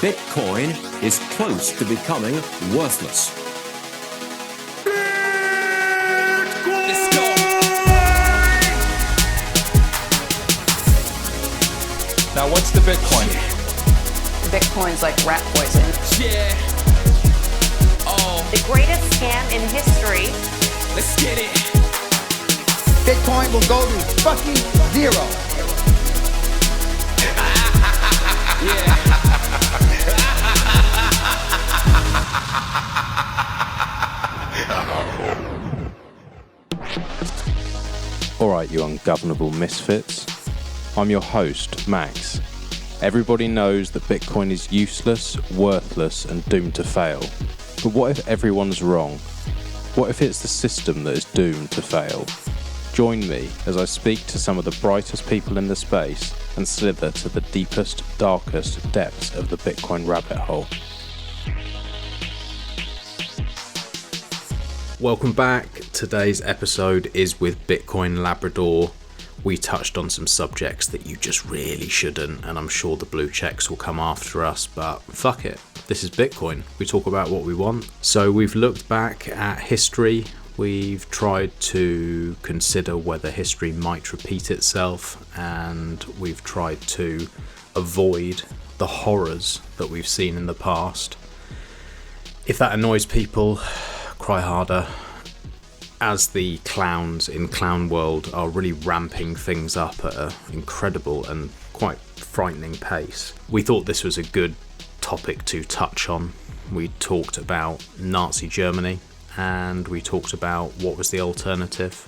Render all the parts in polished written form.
Bitcoin is close to becoming worthless. Let's go. Now, what's the Bitcoin? Bitcoin's like rat poison. Yeah. Oh, The greatest scam in history. let's get it. Bitcoin will go to fucking zero. Alright, you ungovernable misfits. I'm your host, Max. Everybody knows that Bitcoin is useless, worthless, and doomed to fail. But what if everyone's wrong? What if it's the system that is doomed to fail? Join me as I speak to some of the brightest people in the space and slither to the deepest, darkest depths of the Bitcoin rabbit hole. Welcome back. Today's episode is with Bitcoin Labrador. We touched on some subjects that you just really shouldn't, and I'm sure the blue checks will come after us, but fuck it. This is Bitcoin. We talk about what we want. So we've looked back at history. We've tried to consider whether history might repeat itself, and we've tried to avoid the horrors that we've seen in the past. If that annoys people, cry harder. As the clowns in Clown World are really ramping things up at an incredible and quite frightening pace, we thought this was a good topic to touch on. We talked about Nazi Germany, and we talked about what was the alternative.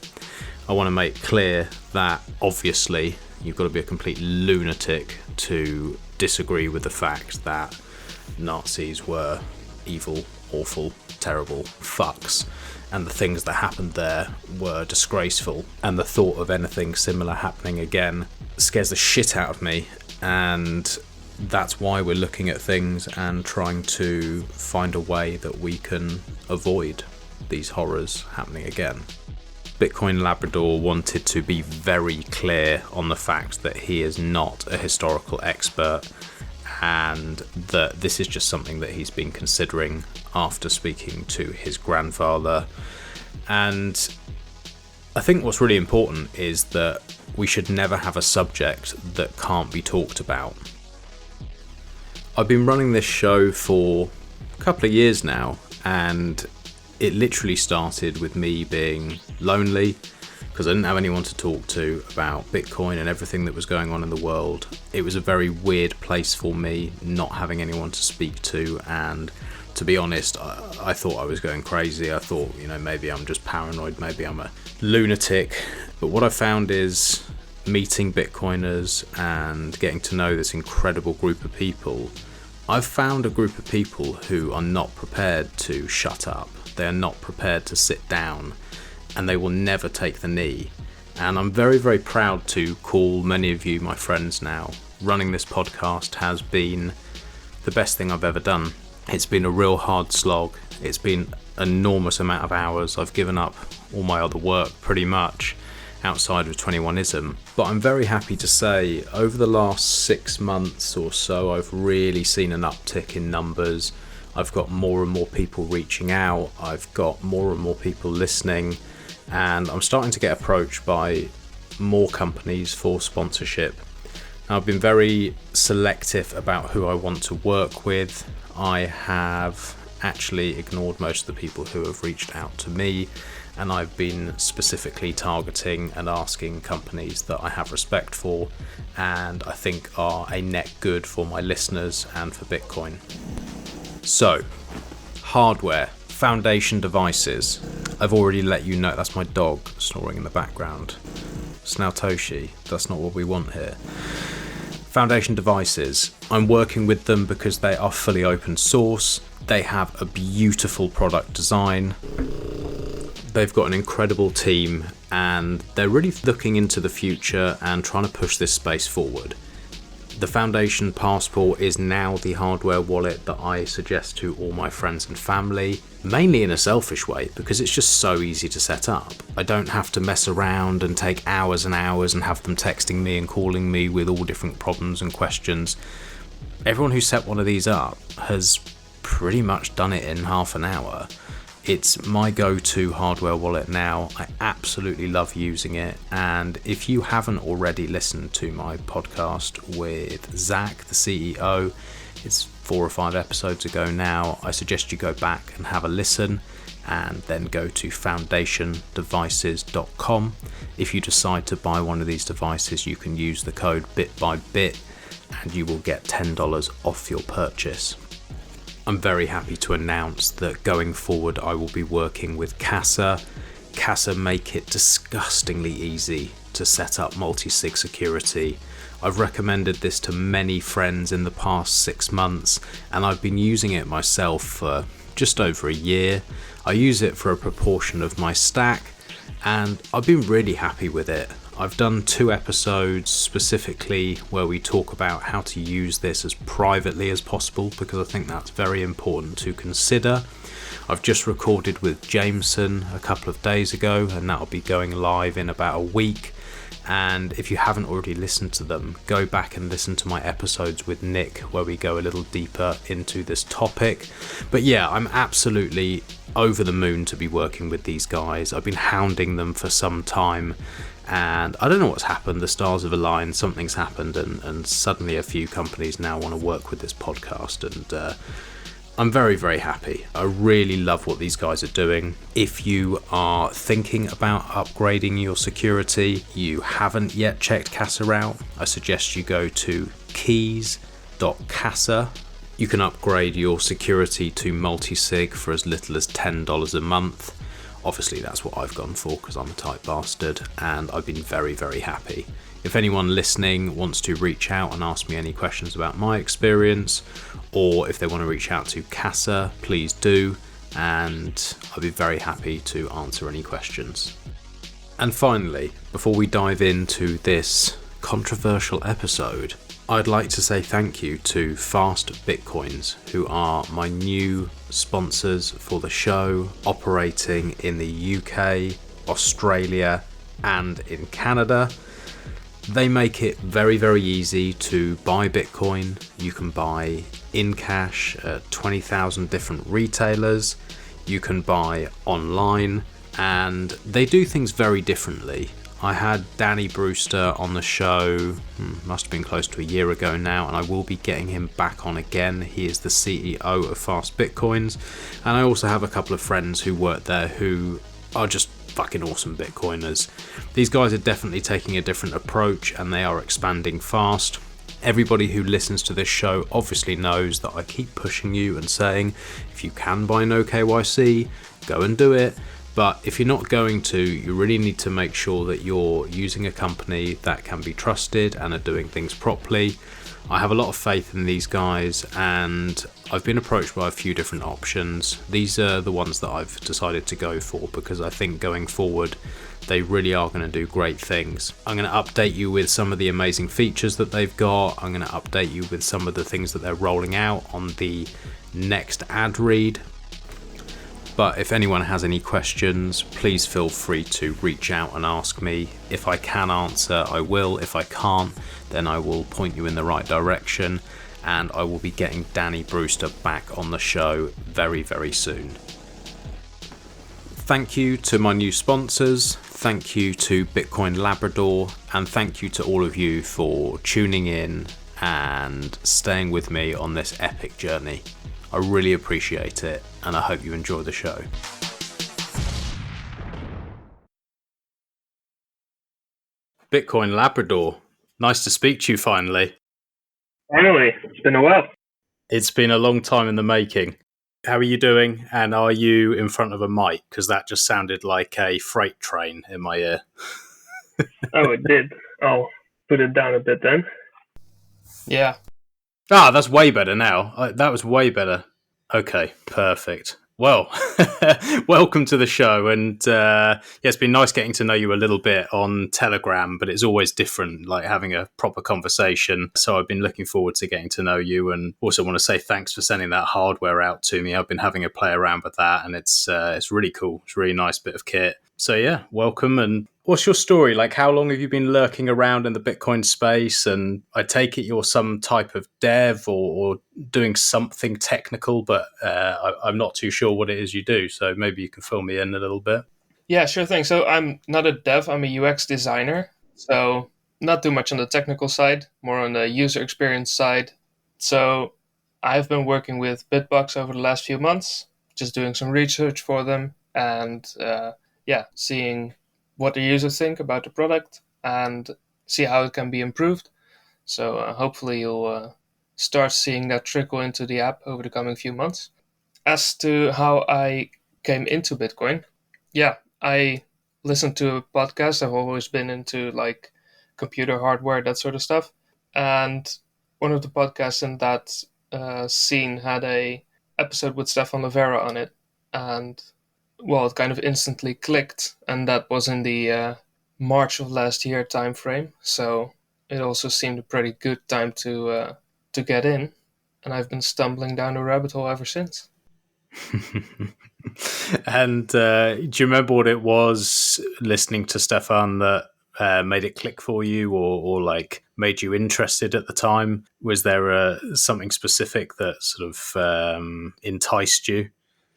I want to make clear that obviously you've got to be a complete lunatic to disagree with the fact that Nazis were evil, awful, terrible fucks, and the things that happened there were disgraceful, and the thought of anything similar happening again scares the shit out of me, and that's why we're looking at things and trying to find a way that we can avoid these horrors happening again. Bitcoin Labrador wanted to be very clear on the fact that he is not a historical expert, and that this is just something that he's been considering after speaking to his grandfather. And I think what's really important is that we should never have a subject that can't be talked about. I've been running this show for a couple of years now, and it literally started with me being lonely because I didn't have anyone to talk to about Bitcoin and everything that was going on in the world. It was a very weird place for me, not having anyone to speak to, and to be honest, I thought I was going crazy. I thought, maybe I'm just paranoid, maybe I'm a lunatic. But what I found is meeting Bitcoiners and getting to know this incredible group of people, I've found a group of people who are not prepared to shut up. They are not prepared to sit down, and they will never take the knee. And I'm very, very proud to call many of you my friends now. Running this podcast has been the best thing I've ever done. It's been a real hard slog. It's been an enormous amount of hours. I've given up all my other work pretty much outside of 21ism. But I'm very happy to say over the last 6 months or so, I've really seen an uptick in numbers. I've got more and more people reaching out. I've got more and more people listening. And I'm starting to get approached by more companies for sponsorship. Now, I've been very selective about who I want to work with. I have actually ignored most of the people who have reached out to me, and I've been specifically targeting and asking companies that I have respect for and I think are a net good for my listeners and for Bitcoin. So, hardware, foundation devices. I've already let you know, that's my dog snoring in the background. It's now Toshi, that's not what we want here. Foundation devices. I'm working with them because they are fully open source. They have a beautiful product design. They've got an incredible team, and they're really looking into the future and trying to push this space forward. The Foundation Passport is now the hardware wallet that I suggest to all my friends and family, mainly in a selfish way because it's just so easy to set up. I don't have to mess around and take hours and hours and have them texting me and calling me with all different problems and questions. everyone who set one of these up has pretty much done it in half an hour. It's my go-to hardware wallet now. I absolutely love using it. And if you haven't already listened to my podcast with Zach, the CEO, it's 4 or 5 episodes ago now, I suggest you go back and have a listen, and then go to foundationdevices.com. If you decide to buy one of these devices, you can use the code BitByBit and you will get $10 off your purchase. I'm very happy to announce that going forward I will be working with Casa. Casa make it disgustingly easy to set up multi-sig security. I've recommended this to many friends in the past 6 months, and I've been using it myself for just over a year. I use it for a proportion of my stack, and I've been really happy with it. I've done 2 episodes specifically where we talk about how to use this as privately as possible, because I think that's very important to consider. I've just recorded with Jameson a couple of days ago, and that'll be going live in about a week. And if you haven't already listened to them, go back and listen to my episodes with Nick where we go a little deeper into this topic. But yeah, I'm absolutely over the moon to be working with these guys. I've been hounding them for some time, and I don't know what's happened. The stars have aligned, something's happened, and suddenly a few companies now want to work with this podcast, and I'm very, very happy. I really love what these guys are doing. If you are thinking about upgrading your security, you haven't yet checked Casa out, I suggest you go to keys.casa. You can upgrade your security to multi-sig for as little as $10 a month. Obviously that's what I've gone for because I'm a tight bastard, and I've been very, very happy. If anyone listening wants to reach out and ask me any questions about my experience, or if they want to reach out to Casa, please do, and I'll be very happy to answer any questions. And finally, before we dive into this controversial episode, I'd like to say thank you to Fast Bitcoins, who are my new sponsors for the show, operating in the UK, Australia, and in Canada. They make it very, very easy to buy Bitcoin. You can buy in cash at 20,000 different retailers. You can buy online, and they do things very differently. I had Danny Brewster on the show, must have been close to a year ago now, and I will be getting him back on again. He is the CEO of Fast Bitcoins, and I also have a couple of friends who work there who are just fucking awesome Bitcoiners. These guys are definitely taking a different approach, and they are expanding fast. Everybody who listens to this show obviously knows that I keep pushing you and saying, if you can buy no KYC, go and do it. But if you're not going to, you really need to make sure that you're using a company that can be trusted and are doing things properly. I have a lot of faith in these guys, and I've been approached by a few different options. These are the ones that I've decided to go for because I think going forward they really are going to do great things. I'm going to update you with some of the amazing features that they've got. I'm going to update you with some of the things that they're rolling out on the next ad read. But if anyone has any questions, please feel free to reach out and ask me. If I can answer, I will. If I can't, then I will point you in the right direction, and I will be getting Danny Brewster back on the show very, very soon. Thank you to my new sponsors. Thank you to Bitcoin Labrador, and thank you to all of you for tuning in and staying with me on this epic journey. I really appreciate it, and I hope you enjoy the show. Bitcoin Labrador, nice to speak to you finally. Finally, it's been a while. It's been a long time in the making. How are you doing? And are you in front of a mic? Because that just sounded like a freight train in my ear. Oh, it did. I'll put it down a bit then. Yeah. Ah, that's way better now. That was way better. Okay, perfect. Well, welcome to the show. And yeah, it's been nice getting to know you a little bit on Telegram, but it's always different, like having a proper conversation. So I've been looking forward to getting to know you, and also want to say thanks for sending that hardware out to me. I've been having a play around with that, and it's really cool. It's a really nice bit of kit. So yeah, welcome. And what's your story? Like, how long have you been lurking around in the Bitcoin space? And I take it you're some type of dev or doing something technical, but I'm not too sure what it is you do. So maybe you can fill me in a little bit. Yeah, sure thing. So I'm not a dev, I'm a UX designer. So not too much on the technical side, more on the user experience side. So I've been working with Bitbox over the last few months, just doing some research for them and seeing what the users think about the product and see how it can be improved. So hopefully you'll start seeing that trickle into the app over the coming few months. As to how I came into Bitcoin, yeah, I listened to a podcast. I've always been into like computer hardware, that sort of stuff. And one of the podcasts in that scene had a episode with Stefan Livera on it. And well, it kind of instantly clicked. And that was in the March of last year time frame. So it also seemed a pretty good time to get in. And I've been stumbling down the rabbit hole ever since. And do you remember what it was listening to Stefan that made it click for you or like made you interested at the time? Was there something specific that sort of enticed you?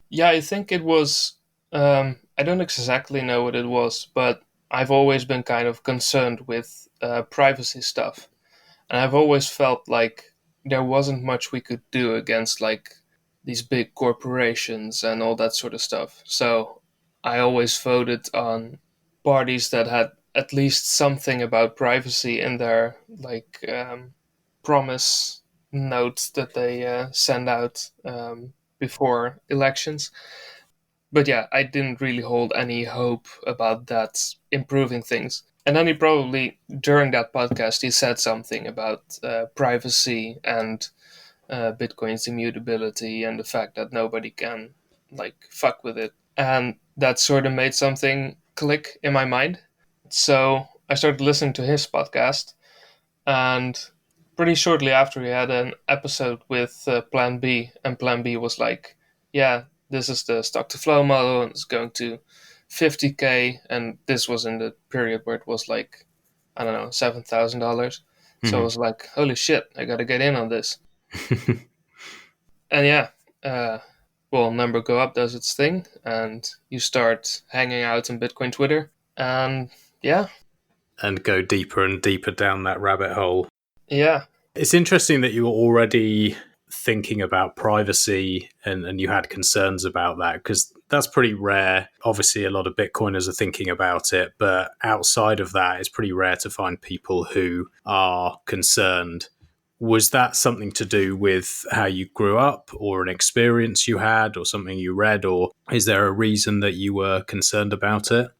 Yeah, I think it was. I don't exactly know what it was, but I've always been kind of concerned with privacy stuff. And I've always felt like there wasn't much we could do against like these big corporations and all that sort of stuff. So I always voted on parties that had at least something about privacy in their like promise notes that they send out before elections. But yeah, I didn't really hold any hope about that improving things. And then he probably, during that podcast, he said something about privacy and Bitcoin's immutability and the fact that nobody can like fuck with it. And that sort of made something click in my mind. So I started listening to his podcast, and pretty shortly after he had an episode with Plan B, and Plan B was like, yeah, this is the stock to flow model, and it's going to 50K, and this was in the period where it was like, I don't know, $7,000. So I was like, holy shit, I gotta get in on this. And yeah, number go up does its thing, and you start hanging out in Bitcoin Twitter, and yeah. And go deeper and deeper down that rabbit hole. Yeah. It's interesting that you were already thinking about privacy and you had concerns about that, because that's pretty rare. Obviously, a lot of Bitcoiners are thinking about it, but outside of that, it's pretty rare to find people who are concerned. Was that something to do with how you grew up or an experience you had or something you read, or is there a reason that you were concerned about it?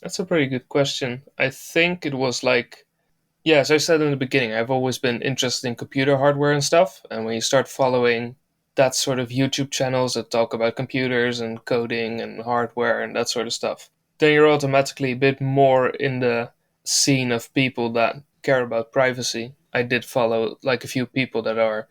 That's a pretty good question. I think it was like, yeah, as I said in the beginning, I've always been interested in computer hardware and stuff. And when you start following that sort of YouTube channels that talk about computers and coding and hardware and that sort of stuff, then you're automatically a bit more in the scene of people that care about privacy. I did follow like a few people that are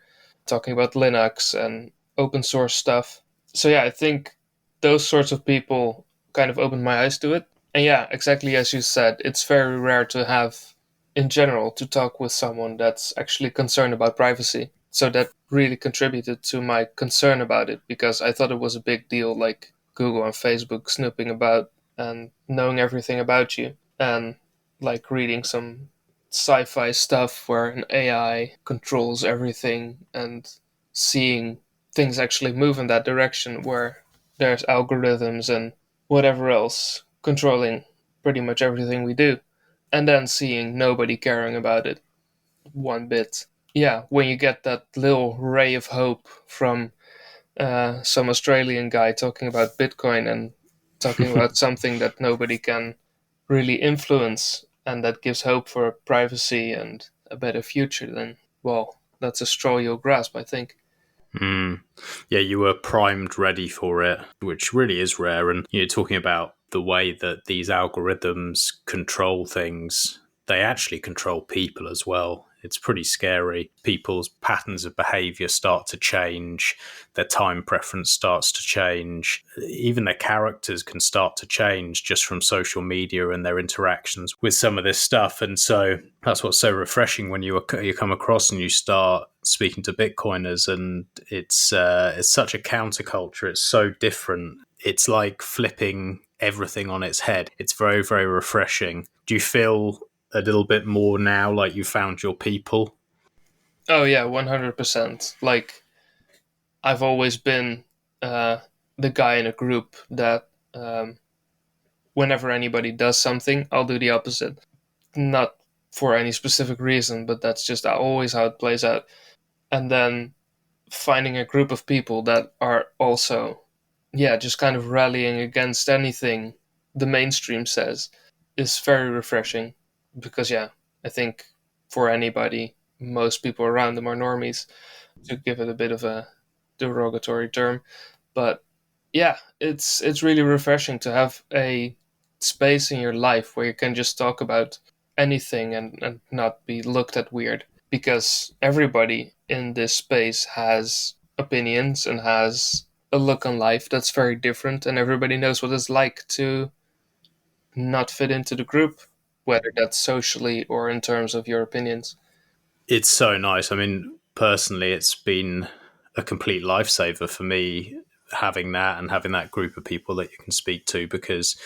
talking about Linux and open source stuff. So yeah, I think those sorts of people kind of opened my eyes to it. And yeah, exactly as you said, it's very rare to have, in general, to talk with someone that's actually concerned about privacy. So that really contributed to my concern about it, because I thought it was a big deal, like Google and Facebook snooping about and knowing everything about you, and like reading some sci-fi stuff where an AI controls everything and seeing things actually move in that direction where there's algorithms and whatever else controlling pretty much everything we do, and then seeing nobody caring about it one bit. Yeah, when you get that little ray of hope from some Australian guy talking about Bitcoin and talking about something that nobody can really influence and that gives hope for privacy and a better future, then, well, that's a straw you'll grasp, I think. Yeah, you were primed ready for it, which really is rare. And you're talking about the way that these algorithms control things. they actually control people as well. It's pretty scary. People's patterns of behavior start to change. Their time preference starts to change. Even their characters can start to change just from social media and their interactions with some of this stuff. And so that's what's so refreshing when you come across and you start speaking to Bitcoiners, and it's such a counterculture. It's so different. It's like flipping everything on its head. It's very, very refreshing. Do you feel a little bit more now like you found your people? Oh yeah, 100%. Like, I've always been the guy in a group that whenever anybody does something, I'll do the opposite. Not for any specific reason, but that's just always how it plays out. And then finding a group of people that are also, just kind of rallying against anything the mainstream says is very refreshing. Because, I think for anybody, most people around them are normies, to give it a bit of a derogatory term. But, it's really refreshing to have a space in your life where you can just talk about anything and not be looked at weird. Because everybody in this space has opinions and has a look on life that's very different, and everybody knows what it's like to not fit into the group, whether that's socially or in terms of your opinions. It's so nice. I mean, personally, it's been a complete lifesaver for me having that and having that group of people that you can speak to, because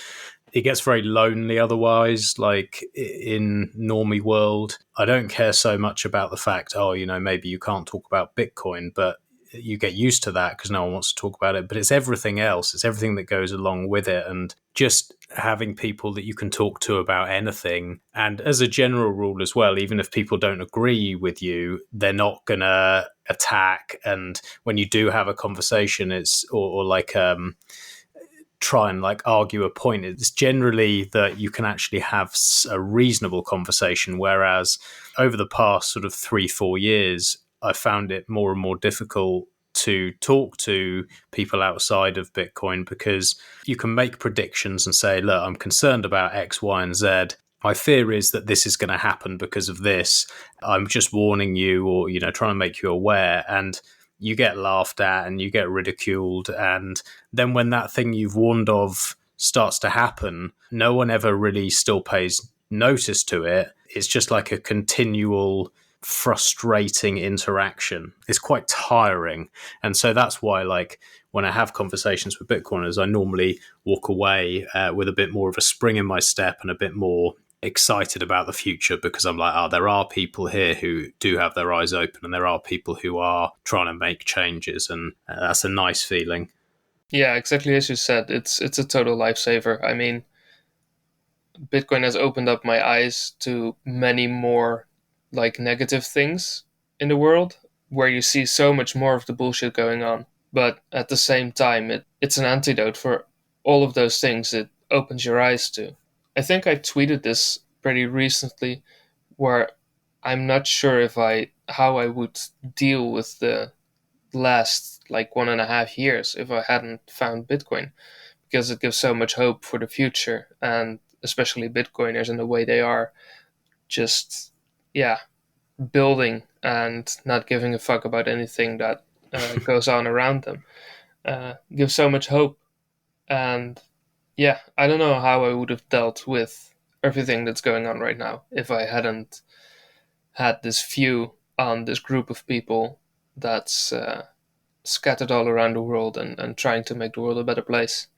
it gets very lonely otherwise. Like in normie world, I don't care so much about the fact, maybe you can't talk about Bitcoin, but you get used to that because no one wants to talk about it. But it's everything else. It's everything that goes along with it. And just having people that you can talk to about anything. And as a general rule as well, even if people don't agree with you, they're not going to attack. And when you do have a conversation, it's or try and argue a point, it's generally that you can actually have a reasonable conversation. Whereas over the past sort of 3-4 years, I found it more and more difficult to talk to people outside of Bitcoin, because you can make predictions and say, look, I'm concerned about X, Y, and Z. My fear is that this is going to happen because of this. I'm just warning you, or, trying to make you aware. And you get laughed at and you get ridiculed. And then when that thing you've warned of starts to happen, no one ever really still pays notice to it. It's just like a continual frustrating interaction. It's quite tiring. And so that's why, when I have conversations with Bitcoiners, I normally walk away with a bit more of a spring in my step and a bit more excited about the future, because I'm like, there are people here who do have their eyes open, and there are people who are trying to make changes, and that's a nice feeling. Yeah, exactly as you said. It's a total lifesaver. I mean, Bitcoin has opened up my eyes to many more negative things in the world, where you see so much more of the bullshit going on. But at the same time, it's an antidote for all of those things it opens your eyes to. I think I tweeted this pretty recently, where I'm not sure how I would deal with the last 1.5 years if I hadn't found Bitcoin, because it gives so much hope for the future, and especially Bitcoiners in the way they are just building and not giving a fuck about anything that goes on around them. Gives so much hope. And I don't know how I would have dealt with everything that's going on right now if I hadn't had this view on this group of people that's scattered all around the world and trying to make the world a better place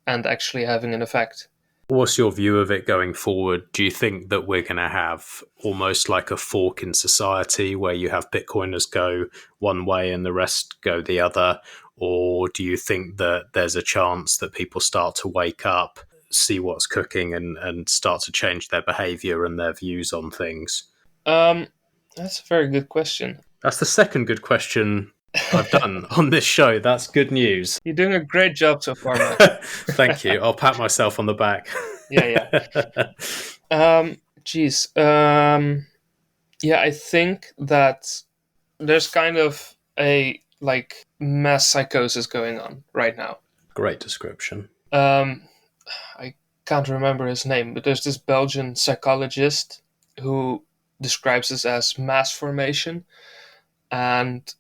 and actually having an effect. What's your view of it going forward? Do you think that we're going to have almost like a fork in society where you have Bitcoiners go one way and the rest go the other? Or do you think that there's a chance that people start to wake up, see what's cooking, and start to change their behavior and their views on things? That's a very good question. That's the second good question I've done on this show. That's good news. You're doing a great job so far, man. Thank you. I'll pat myself on the back. Yeah. I think that there's kind of a mass psychosis going on right now. Great description. I can't remember his name, but there's this Belgian psychologist. who describes this as mass formation. And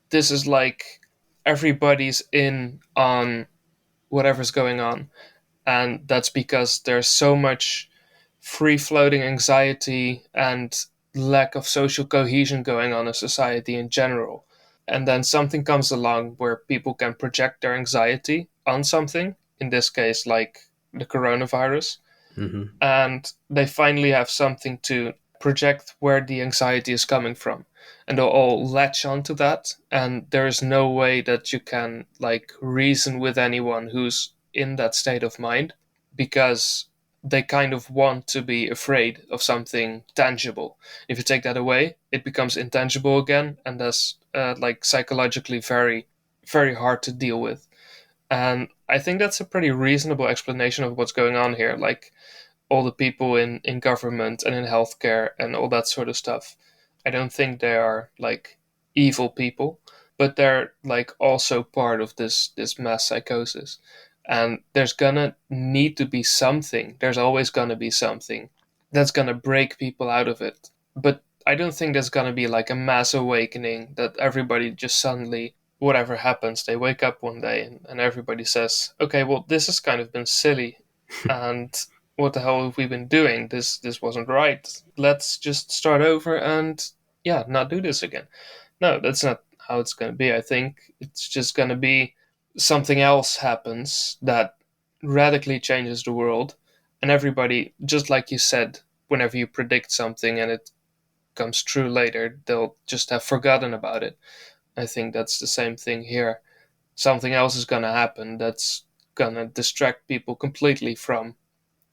this is like everybody's in on whatever's going on. And that's because there's so much free floating anxiety and lack of social cohesion going on in society in general. And then something comes along where people can project their anxiety on something, in this case, like the coronavirus. And they finally have something to project where the anxiety is coming from. And they'll all latch onto that. And there is no way that you can like reason with anyone who's in that state of mind, because they kind of want to be afraid of something tangible. If you take that away, it becomes intangible again, and that's like psychologically very, very hard to deal with. And I think that's a pretty reasonable explanation of what's going on here. Like all the people in government and in healthcare and all that sort of stuff. I don't think they are like evil people, but they're like also part of this mass psychosis. And there's gonna need to be something. There's always gonna be something that's gonna break people out of it. But I don't think there's gonna be like a mass awakening that everybody just suddenly, whatever happens, they wake up one day and everybody says, okay, well, this has kind of been silly. And what the hell have we been doing? This wasn't right. Let's just start over and not do this again. No, that's not how it's going to be. I think it's just going to be something else happens that radically changes the world, and everybody, just like you said, whenever you predict something and it comes true later, they'll just have forgotten about it. I think that's the same thing here. Something else is going to happen that's going to distract people completely from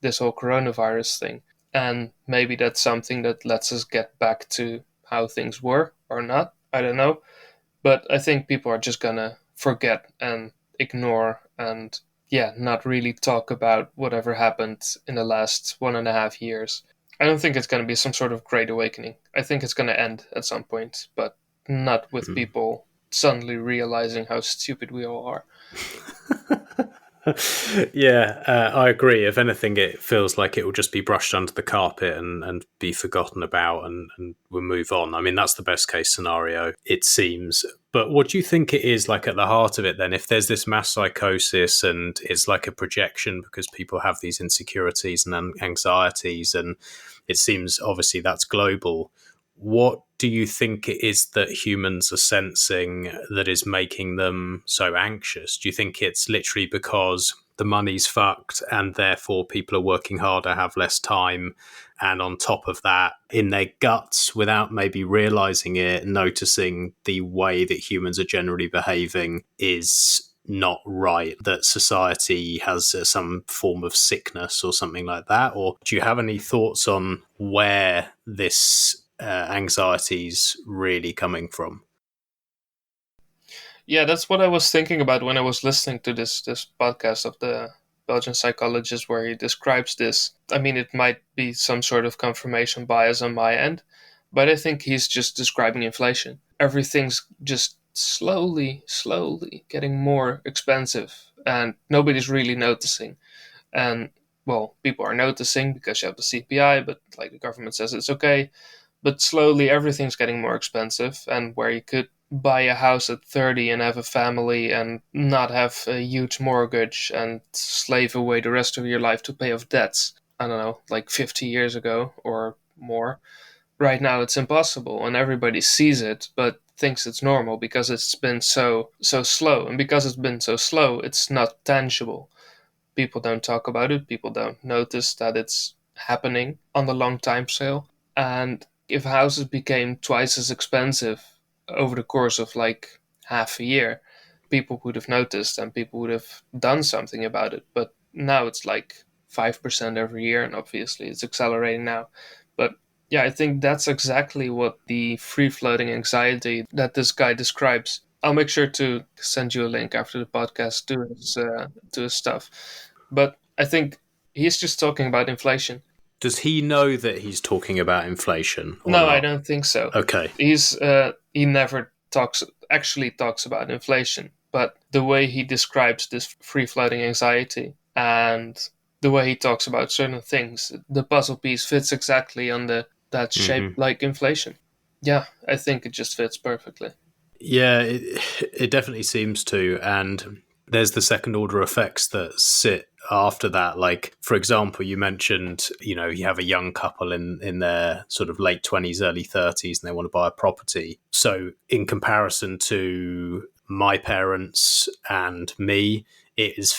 this whole coronavirus thing. And maybe that's something that lets us get back to how things were or not. I don't know. But I think people are just going to forget and ignore and, not really talk about whatever happened in the last 1.5 years. I don't think it's going to be some sort of great awakening. I think it's going to end at some point, but not with people suddenly realizing how stupid we all are. I agree. If anything, it feels like it will just be brushed under the carpet and be forgotten about, and we'll move on. I mean, that's the best case scenario, it seems. But what do you think it is like at the heart of it then? If there's this mass psychosis and it's like a projection because people have these insecurities and anxieties, and it seems obviously that's global, what do you think it is that humans are sensing that is making them so anxious? Do you think it's literally because the money's fucked and therefore people are working harder, have less time, and on top of that, in their guts, without maybe realizing it, noticing the way that humans are generally behaving is not right, that society has some form of sickness or something like that? Or do you have any thoughts on where this anxiety's really coming from? Yeah, that's what I was thinking about when I was listening to this podcast of the Belgian psychologist where he describes this. I mean, it might be some sort of confirmation bias on my end, but I think he's just describing inflation. Everything's just slowly getting more expensive, and nobody's really noticing. And, well, people are noticing because you have the CPI, but like the government says it's okay. But slowly everything's getting more expensive, and where you could buy a house at 30 and have a family and not have a huge mortgage and slave away the rest of your life to pay off debts, I don't know, like 50 years ago or more. Right now it's impossible, and everybody sees it but thinks it's normal because it's been so slow. And because it's been so slow, it's not tangible. People don't talk about it. People don't notice that it's happening on the long time scale. And if houses became twice as expensive over the course of like half a year, people would have noticed and people would have done something about it. But now it's like 5% every year, and obviously it's accelerating now. But yeah, I think that's exactly what the free-floating anxiety that this guy describes. I'll make sure to send you a link after the podcast to his stuff. But I think he's just talking about inflation. Does he know that he's talking about inflation? No, not? I don't think so. Okay. He never talks about inflation, but the way he describes this free-floating anxiety and the way he talks about certain things, the puzzle piece fits exactly on the that's shaped like inflation. Yeah, I think it just fits perfectly. Yeah, it definitely seems to. And there's the second order effects that sit after that. Like, for example, you mentioned, you have a young couple in their sort of late 20s, early 30s, and they want to buy a property. So in comparison to my parents and me, it is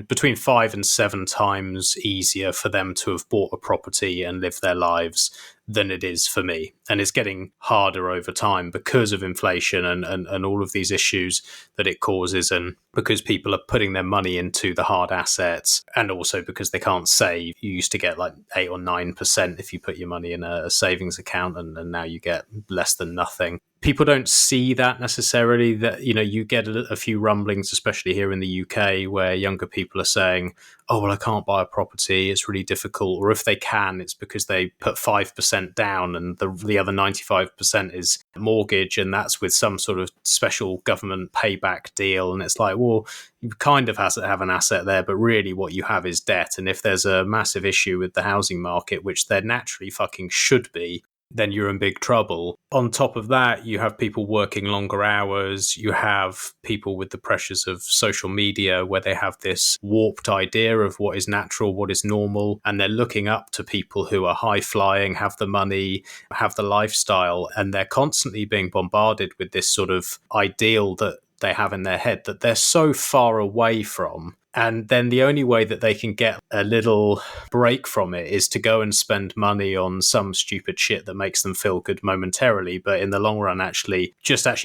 between 5 and 7 times easier for them to have bought a property and live their lives than it is for me. And it's getting harder over time because of inflation and all of these issues that it causes, and because people are putting their money into the hard assets, and also because they can't save. You used to get like 8 or 9% if you put your money in a savings account, and now you get less than nothing. People don't see that necessarily, that, you get a few rumblings, especially here in the UK, where younger people are saying, oh, well, I can't buy a property, it's really difficult. Or if they can, it's because they put 5% down and the other 95% is mortgage, and that's with some sort of special government payback deal. And it's like, well, you kind of have an asset there, but really what you have is debt. And if there's a massive issue with the housing market, which there naturally fucking should be, then you're in big trouble. On top of that, you have people working longer hours. You have people with the pressures of social media, where they have this warped idea of what is natural, what is normal, and they're looking up to people who are high flying, have the money, have the lifestyle, and they're constantly being bombarded with this sort of ideal that they have in their head that they're so far away from. And then the only way that they can get a little break from it is to go and spend money on some stupid shit that makes them feel good momentarily, but in the long run actually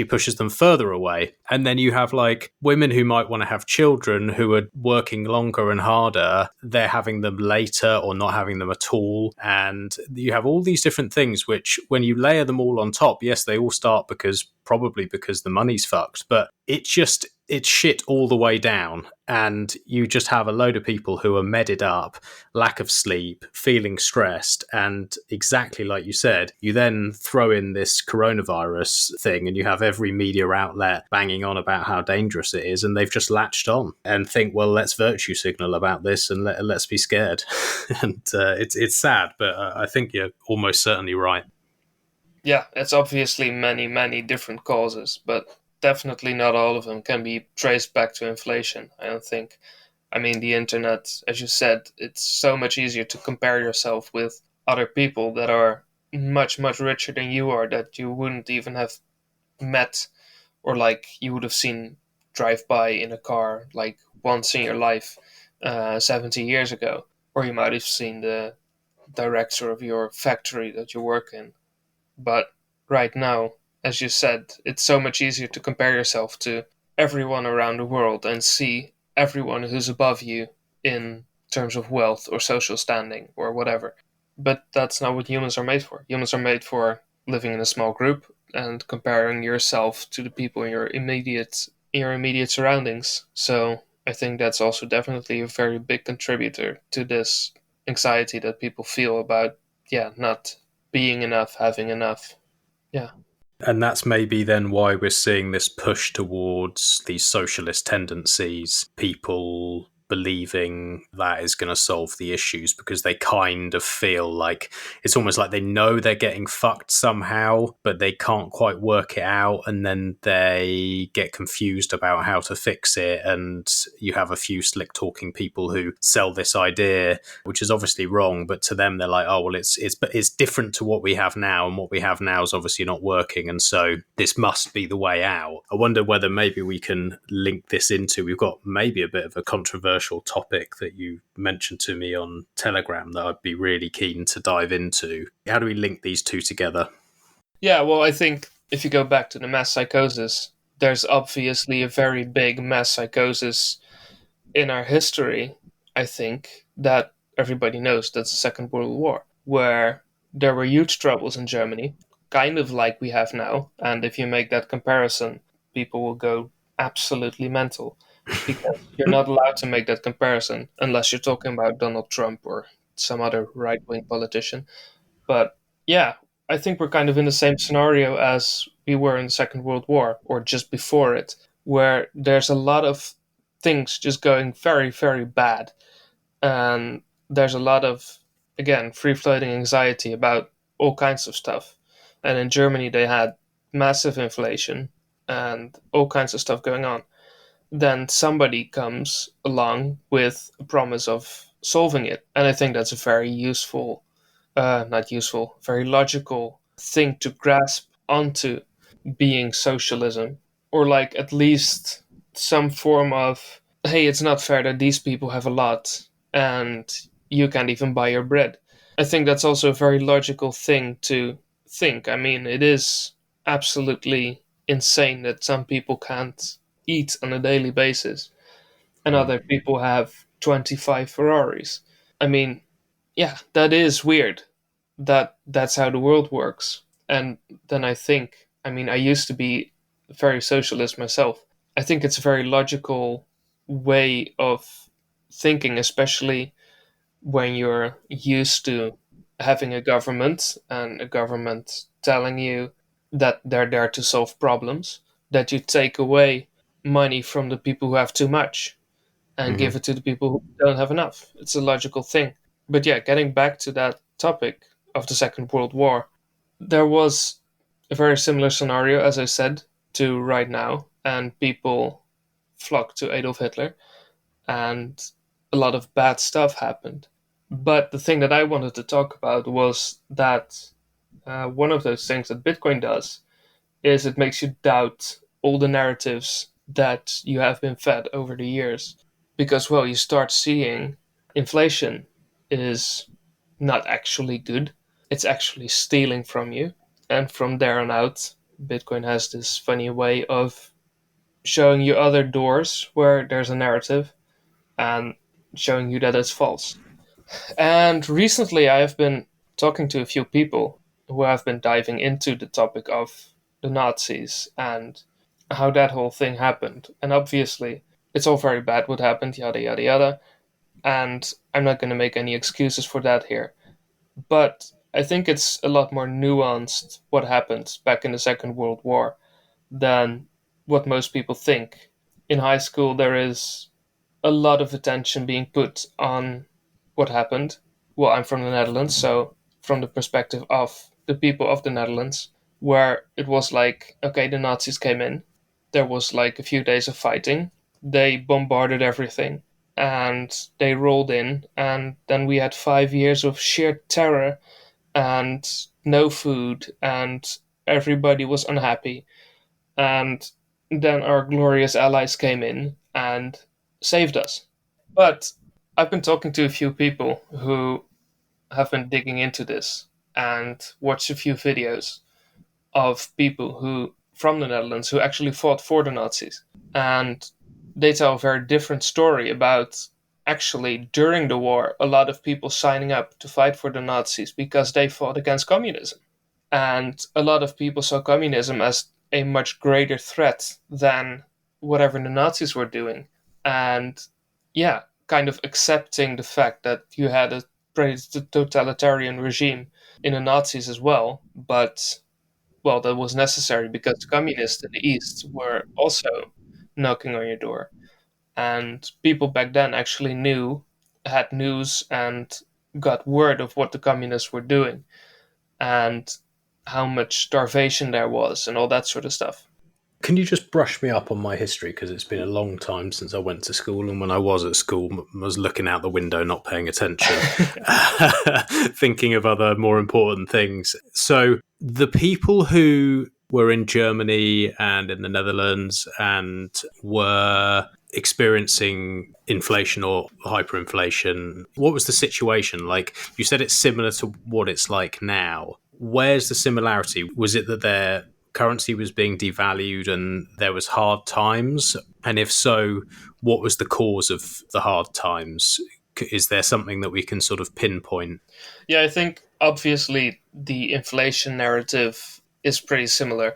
pushes them further away. And then you have like women who might want to have children who are working longer and harder. They're having them later or not having them at all. And you have all these different things, which when you layer them all on top, yes, they all start probably because the money's fucked, but it's shit all the way down. And you just have a load of people who are medded up, lack of sleep, feeling stressed. And exactly like you said, you then throw in this coronavirus thing and you have every media outlet banging on about how dangerous it is. And they've just latched on and think, well, let's virtue signal about this and let's be scared. And it's sad, but I think you're almost certainly right. Yeah, it's obviously many, many different causes, but definitely not all of them can be traced back to inflation, I don't think. I mean, the internet, as you said, it's so much easier to compare yourself with other people that are much, much richer than you are, that you wouldn't even have met, or like you would have seen drive by in a car like once in your life 70 years ago. Or you might have seen the director of your factory that you work in. But right now, as you said, it's so much easier to compare yourself to everyone around the world and see everyone who's above you in terms of wealth or social standing or whatever. But that's not what humans are made for. Humans are made for living in a small group and comparing yourself to the people in your immediate surroundings. So I think that's also definitely a very big contributor to this anxiety that people feel about, not being enough, having enough. Yeah. And that's maybe then why we're seeing this push towards these socialist tendencies, people believing that is going to solve the issues, because they kind of feel like it's almost like they know they're getting fucked somehow, but they can't quite work it out, and then they get confused about how to fix it. And you have a few slick talking people who sell this idea, which is obviously wrong, but to them they're like, oh well, it's different to what we have now, and what we have now is obviously not working, and so this must be the way out. I wonder whether maybe we can link this into, we've got maybe a bit of a controversial topic that you mentioned to me on Telegram that I'd be really keen to dive into. How do we link these two together? Yeah, well, I think if you go back to the mass psychosis, there's obviously a very big mass psychosis in our history, I think, that everybody knows. That's the Second World War, where there were huge troubles in Germany, kind of like we have now. And if you make that comparison, people will go absolutely mental. Because you're not allowed to make that comparison unless you're talking about Donald Trump or some other right-wing politician. But yeah, I think we're kind of in the same scenario as we were in the Second World War, or just before it, where there's a lot of things just going very, very bad. And there's a lot of, again, free-floating anxiety about all kinds of stuff. And in Germany, they had massive inflation and all kinds of stuff going on. Then somebody comes along with a promise of solving it. And I think that's a very useful, not useful, very logical thing to grasp onto being socialism. Or like at least some form of, hey, it's not fair that these people have a lot and you can't even buy your bread. I think that's also a very logical thing to think. I mean, it is absolutely insane that some people can't eat on a daily basis and other people have 25 Ferraris. I mean, yeah, that is weird. That's how the world works. And then I think, I mean, I used to be very socialist myself. I think it's a very logical way of thinking, especially when you're used to having a government and a government telling you that they're there to solve problems, that you take away money from the people who have too much and give it to the people who don't have enough. It's a logical thing. But yeah, getting back to that topic of the Second World War, there was a very similar scenario, as I said, to right now, and people flocked to Adolf Hitler, and a lot of bad stuff happened. But the thing that I wanted to talk about was that one of those things that Bitcoin does is it makes you doubt all the narratives that you have been fed over the years. Because, well, you start seeing inflation is not actually good. It's actually stealing from you. And from there on out, Bitcoin has this funny way of showing you other doors where there's a narrative and showing you that it's false. And recently I have been talking to a few people who have been diving into the topic of the Nazis and how that whole thing happened. And obviously, it's all very bad what happened, yada, yada, yada. And I'm not going to make any excuses for that here. But I think it's a lot more nuanced what happened back in the Second World War than what most people think. In high school, there is a lot of attention being put on what happened. Well, I'm from the Netherlands, so from the perspective of the people of the Netherlands, where it was like, okay, the Nazis came in. There was like a few days of fighting. They bombarded everything and they rolled in. And then we had 5 years of sheer terror and no food and everybody was unhappy. And then our glorious allies came in and saved us. But I've been talking to a few people who have been digging into this and watched a few videos of people who from the Netherlands who actually fought for the Nazis. And they tell a very different story about actually during the war a lot of people signing up to fight for the Nazis because they fought against communism. And a lot of people saw communism as a much greater threat than whatever the Nazis were doing. And yeah, kind of accepting the fact that you had a pretty totalitarian regime in the Nazis as well, but well, that was necessary because the communists in the East were also knocking on your door. And people back then actually had news and got word of what the communists were doing and how much starvation there was and all that sort of stuff. Can you just brush me up on my history? Because it's been a long time since I went to school. And when I was at school, I was looking out the window, not paying attention, thinking of other more important things. So the people who were in Germany and in the Netherlands and were experiencing inflation or hyperinflation, what was the situation? Like you said, it's similar to what it's like now. Where's the similarity? Was it that their currency was being devalued and there was hard times? And if so, what was the cause of the hard times? Is there something that we can sort of pinpoint? Yeah, I think obviously the inflation narrative is pretty similar.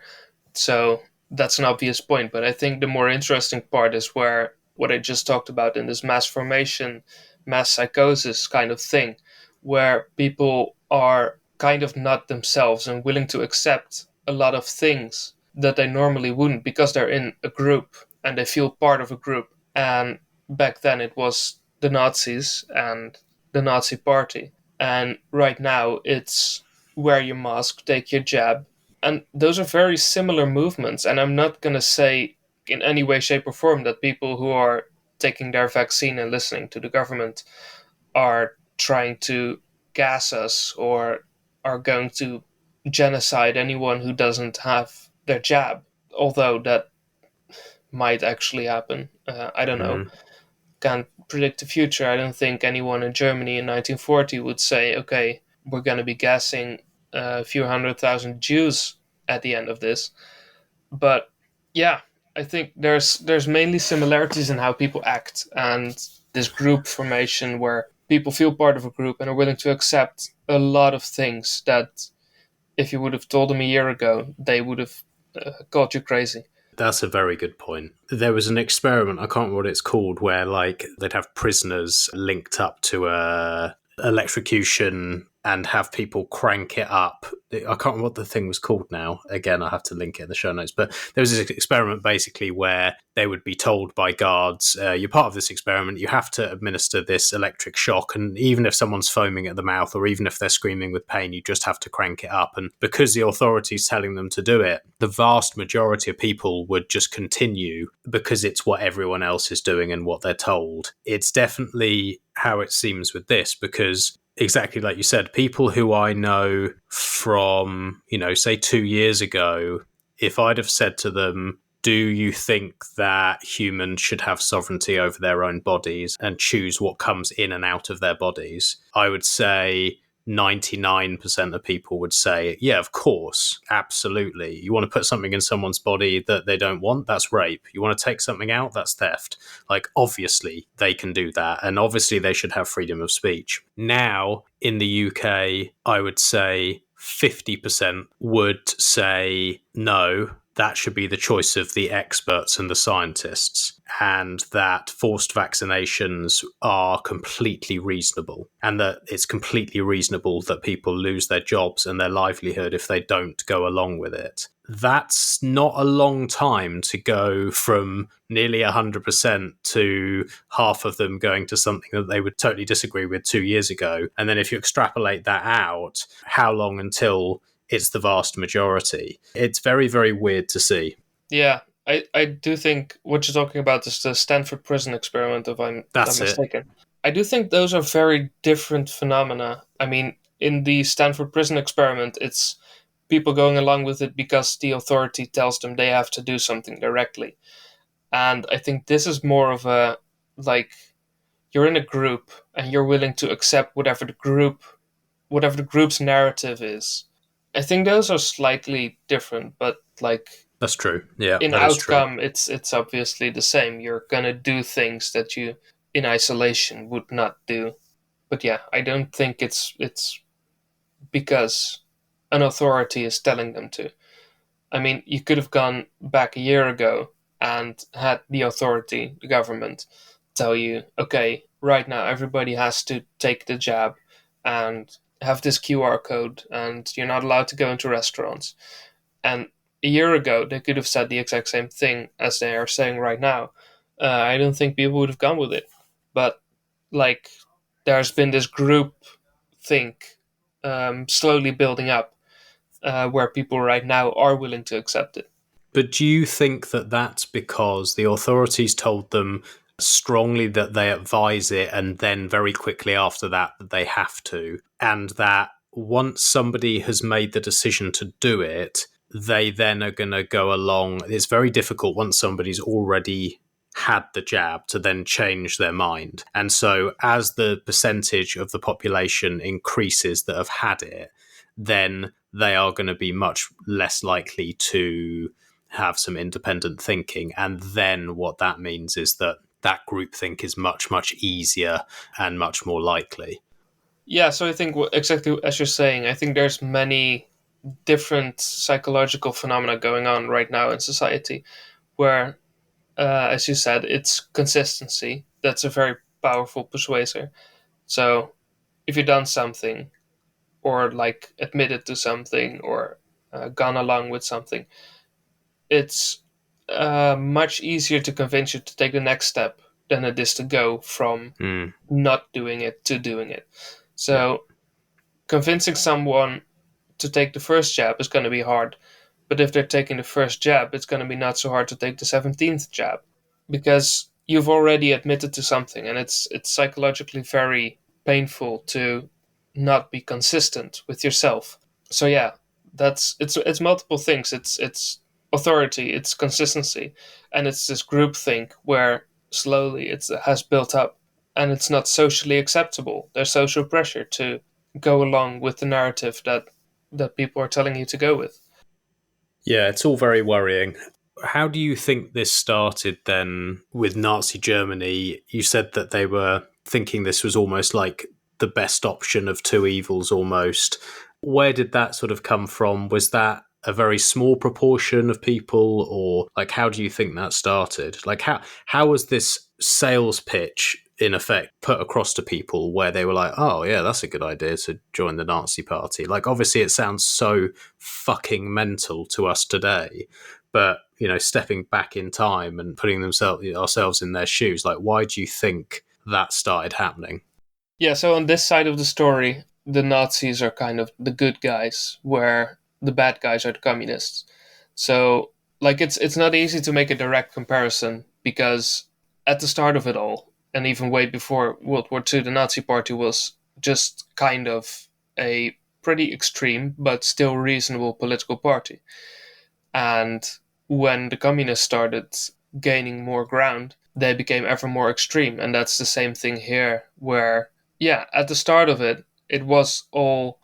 So that's an obvious point. But I think the more interesting part is where what I just talked about in this mass formation, mass psychosis kind of thing, where people are kind of not themselves and willing to accept a lot of things that they normally wouldn't because they're in a group and they feel part of a group. And back then it was the Nazis and the Nazi party. And right now it's wear your mask, take your jab. And those are very similar movements. And I'm not going to say in any way, shape, or form that people who are taking their vaccine and listening to the government are trying to gas us or are going to genocide anyone who doesn't have their jab. Although that might actually happen. I don't know. Can't predict the future. I don't think anyone in Germany in 1940 would say, okay, we're going to be gassing a few 100,000 Jews at the end of this. But yeah, I think there's mainly similarities in how people act and this group formation where people feel part of a group and are willing to accept a lot of things that if you would have told them a year ago, they would have called you crazy. That's a very good point. There was an experiment, I can't remember what it's called, where like they'd have prisoners linked up to a electrocution and have people crank it up. I can't remember what the thing was called now. Again, I'll have to link it in the show notes. But there was this experiment basically where they would be told by guards, you're part of this experiment, you have to administer this electric shock. And even if someone's foaming at the mouth or even if they're screaming with pain, you just have to crank it up. And because the authority's telling them to do it, the vast majority of people would just continue because it's what everyone else is doing and what they're told. It's definitely how it seems with this, because exactly like you said, people who I know from, say 2 years ago, if I'd have said to them, do you think that humans should have sovereignty over their own bodies and choose what comes in and out of their bodies? I would say 99% of people would say, yeah, of course, absolutely. You want to put something in someone's body that they don't want? That's rape. You want to take something out? That's theft. Like, obviously, they can do that. And obviously, they should have freedom of speech. Now, in the UK, I would say 50% would say no, that should be the choice of the experts and the scientists, and that forced vaccinations are completely reasonable, and that it's completely reasonable that people lose their jobs and their livelihood if they don't go along with it. That's not a long time to go from nearly 100% to half of them going to something that they would totally disagree with 2 years ago. And then if you extrapolate that out, how long until it's the vast majority? It's very, very weird to see. Yeah, I do think what you're talking about is the Stanford prison experiment, if I'm not mistaken. I do think those are very different phenomena. I mean, in the Stanford prison experiment, it's people going along with it because the authority tells them they have to do something directly. And I think this is more of a, like, you're in a group and you're willing to accept whatever the group's narrative is. I think those are slightly different, but like, that's true. Yeah, in outcome, it's obviously the same. You're gonna do things that you in isolation would not do. But yeah, I don't think it's because an authority is telling them to. I mean, you could have gone back a year ago and had the authority, the government, tell you, okay, right now everybody has to take the jab and have this QR code and you're not allowed to go into restaurants. And a year ago, they could have said the exact same thing as they are saying right now. I don't think people would have gone with it. But, like, there's been this group think slowly building up where people right now are willing to accept it. But do you think that that's because the authorities told them strongly that they advise it and then very quickly after that they have to, and that once somebody has made the decision to do it, they then are going to go along? It's very difficult once somebody's already had the jab to then change their mind. And so as the percentage of the population increases that have had it, then they are going to be much less likely to have some independent thinking. And then what that means is that groupthink is much, much easier and much more likely. Yeah, so I think exactly as you're saying, I think there's many different psychological phenomena going on right now in society where, as you said, it's consistency. That's a very powerful persuaser. So if you've done something or like admitted to something or gone along with something, it's much easier to convince you to take the next step than it is to go from not doing it to doing it. So convincing someone to take the first jab is going to be hard. But if they're taking the first jab, it's going to be not so hard to take the 17th jab, because you've already admitted to something, and it's psychologically very painful to not be consistent with yourself. So yeah, it's multiple things. It's authority, it's consistency, and it's this groupthink where slowly it has built up, and it's not socially acceptable. There's social pressure to go along with the narrative that people are telling you to go with. Yeah, it's all very worrying. How do you think this started then with Nazi Germany? You said that they were thinking this was almost like the best option of two evils almost. Where did that sort of come from? Was that a very small proportion of people, or like how do you think that started? Like how was this sales pitch in effect put across to people where they were like, oh yeah, that's a good idea to join the Nazi party? Like obviously it sounds so fucking mental to us today, but you know, stepping back in time and putting ourselves in their shoes, like why do you think that started happening? Yeah, so on this side of the story, the Nazis are kind of the good guys, where the bad guys are the communists. So like it's not easy to make a direct comparison, because at the start of it all, and even way before World War II, the Nazi Party was just kind of a pretty extreme but still reasonable political party. And when the communists started gaining more ground, they became ever more extreme. And that's the same thing here, where, yeah, at the start of it, it was all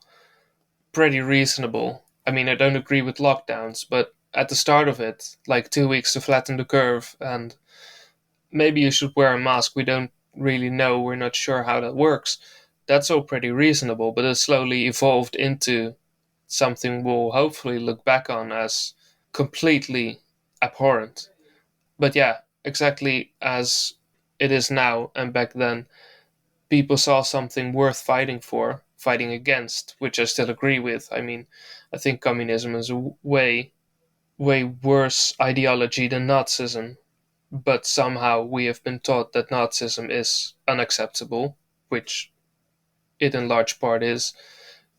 pretty reasonable. I mean, I don't agree with lockdowns, but at the start of it, like 2 weeks to flatten the curve, and maybe you should wear a mask. We don't really know. We're not sure how that works. That's all pretty reasonable, but it slowly evolved into something we'll hopefully look back on as completely abhorrent. But yeah, exactly as it is now and back then, people saw something worth fighting for, fighting against, which I still agree with. I mean, I think communism is a way worse ideology than Nazism, but somehow we have been taught that Nazism is unacceptable, which it in large part is,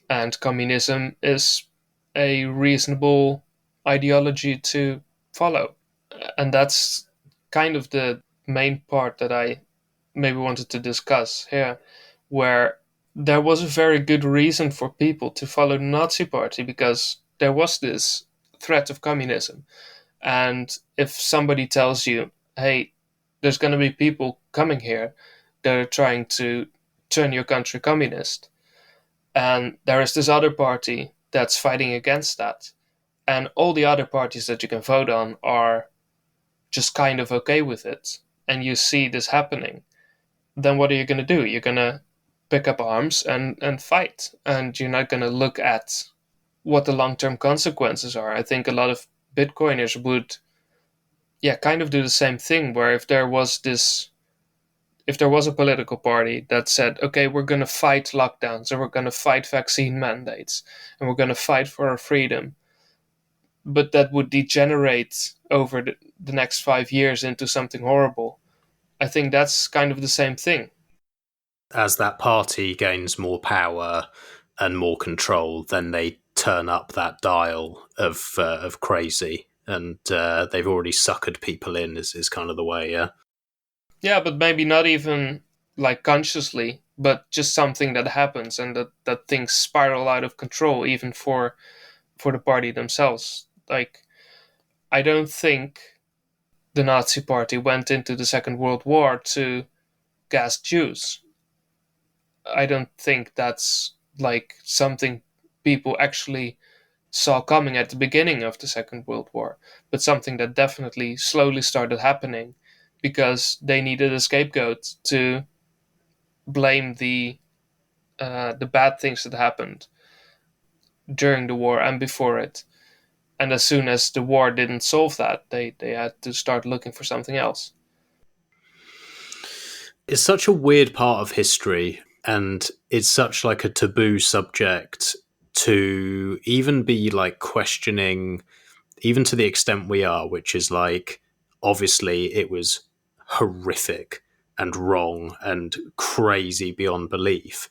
and communism is a reasonable ideology to follow. And that's kind of the main part that I maybe wanted to discuss here, where there was a very good reason for people to follow the Nazi Party, because there was this threat of communism. And if somebody tells you, hey, there's going to be people coming here that are trying to turn your country communist, and there is this other party that's fighting against that, and all the other parties that you can vote on are just kind of okay with it, and you see this happening, then what are you going to do? You're going to pick up arms and fight, and you're not going to look at what the long-term consequences are. I think a lot of Bitcoiners would kind of do the same thing, where if there was a political party that said, okay, we're going to fight lockdowns, or we're going to fight vaccine mandates, and we're going to fight for our freedom, but that would degenerate over the next 5 years into something horrible, I think that's kind of the same thing. As that party gains more power and more control, then they turn up that dial of crazy, and they've already suckered people in, is kind of the way, yeah? Yeah, but maybe not even like consciously, but just something that happens, and that things spiral out of control, even for the party themselves. Like, I don't think the Nazi Party went into the Second World War to gas Jews. I don't think that's like something people actually saw coming at the beginning of the Second World War, but something that definitely slowly started happening because they needed a scapegoat to blame the bad things that happened during the war and before it. And as soon as the war didn't solve that, they had to start looking for something else. It's such a weird part of history, and it's such like a taboo subject to even be like questioning, even to the extent we are, which is like, obviously it was horrific and wrong and crazy beyond belief.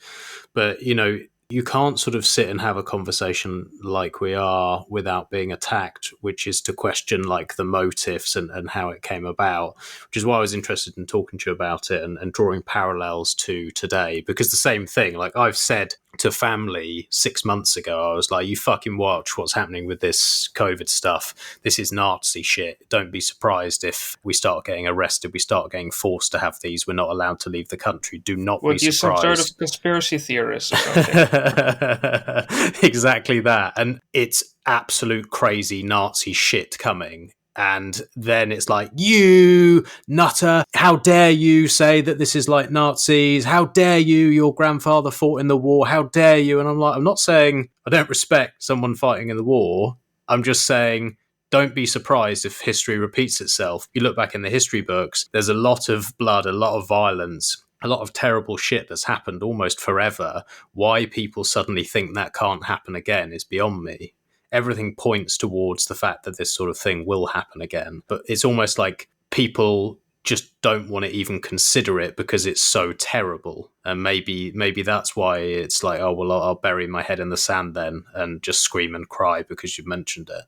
But, you know, You can't sort of sit and have a conversation like we are without being attacked, which is to question like the motives and how it came about, which is why I was interested in talking to you about it and drawing parallels to today. Because the same thing, like I've said to family 6 months ago, I was like, you fucking watch what's happening with this COVID stuff. This is Nazi shit. Don't be surprised if we start getting arrested, we start getting forced to have these, we're not allowed to leave the country. Do not be surprised. Some sort of conspiracy theorist or something. Exactly that. And it's absolute crazy Nazi shit coming. And then it's like, you nutter, how dare you say that this is like Nazis? How dare you? Your grandfather fought in the war. How dare you? And I'm like, I'm not saying I don't respect someone fighting in the war. I'm just saying, don't be surprised if history repeats itself. You look back in the history books, there's a lot of blood, a lot of violence, a lot of terrible shit that's happened almost forever. Why people suddenly think that can't happen again is beyond me. Everything points towards the fact that this sort of thing will happen again. But it's almost like people just don't want to even consider it because it's so terrible. And maybe that's why it's like, oh, well, I'll bury my head in the sand then and just scream and cry because you mentioned it.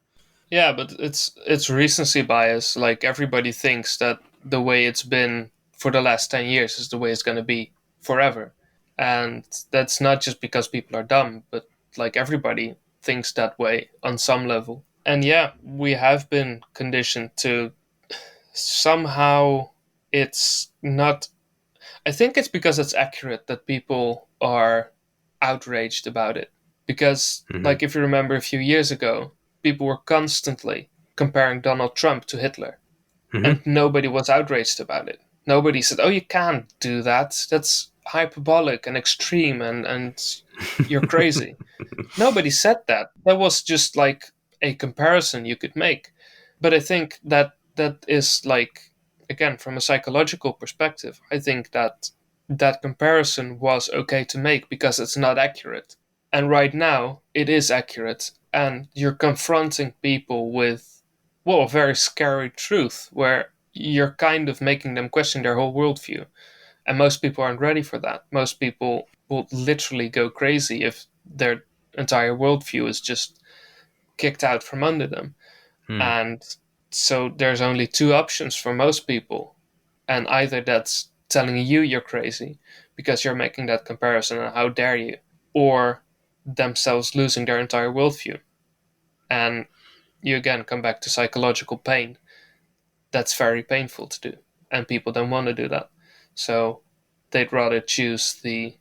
Yeah, but it's recency bias. Like, everybody thinks that the way it's been for the last 10 years is the way it's going to be forever. And that's not just because people are dumb, but like everybody thinks that way on some level. And yeah, we have been conditioned to somehow, it's not, I think it's because it's accurate that people are outraged about it. Because like, if you remember a few years ago, people were constantly comparing Donald Trump to Hitler. And nobody was outraged about it. Nobody said, oh, you can't do that. That's hyperbolic and extreme and you're crazy. Nobody said that. That was just like a comparison you could make. But I think that is like, again, from a psychological perspective, I think that comparison was okay to make because it's not accurate. And right now it is accurate. And you're confronting people with, well, a very scary truth where you're kind of making them question their whole worldview. And most people aren't ready for that. Most people will literally go crazy if their entire worldview is just kicked out from under them. And so there's only two options for most people. And either that's telling you you're crazy because you're making that comparison and how dare you, or themselves losing their entire worldview. And you again come back to psychological pain. That's very painful to do. And people don't want to do that. So they'd rather choose the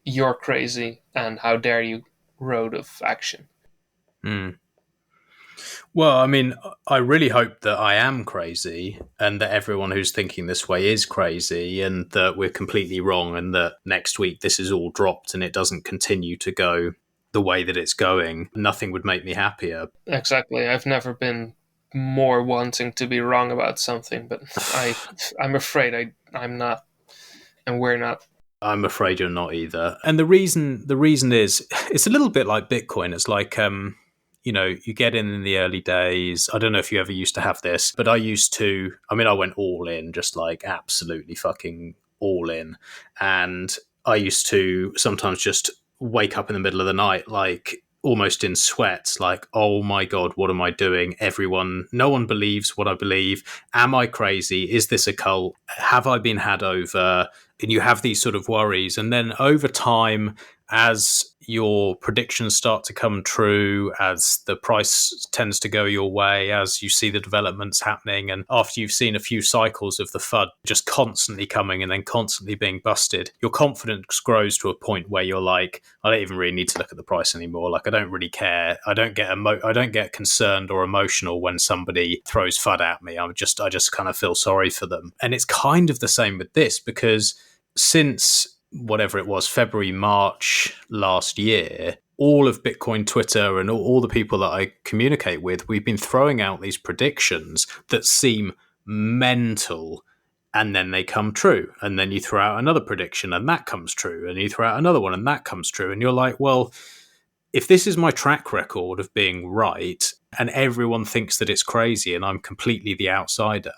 you're crazy and how dare you road of action. Well, I mean, I really hope that I am crazy and that everyone who's thinking this way is crazy and that we're completely wrong and that next week this is all dropped and it doesn't continue to go the way that it's going. Nothing would make me happier. Exactly. I've never been more wanting to be wrong about something, but I'm afraid I'm not, and we're not. I'm afraid you're not either. And the reason is, it's a little bit like Bitcoin. It's like, you get in the early days. I don't know if you ever used to have this, but I went all in, just like absolutely fucking all in. And I used to sometimes just wake up in the middle of the night, like almost in sweats, like, oh my God, what am I doing? No one believes what I believe. Am I crazy? Is this a cult? Have I been had over? And you have these sort of worries. And then over time, as your predictions start to come true, as the price tends to go your way, as you see the developments happening, and after you've seen a few cycles of the FUD just constantly coming and then constantly being busted, your confidence grows to a point where you're like, I don't even really need to look at the price anymore. Like, I don't really care. I don't get concerned or emotional when somebody throws FUD at me. I just kind of feel sorry for them. And it's kind of the same with this, because since whatever it was, February, March last year, all of Bitcoin Twitter and all the people that I communicate with, we've been throwing out these predictions that seem mental, and then they come true. And then you throw out another prediction and that comes true. And you throw out another one and that comes true. And you're like, well, if this is my track record of being right and everyone thinks that it's crazy and I'm completely the outsider,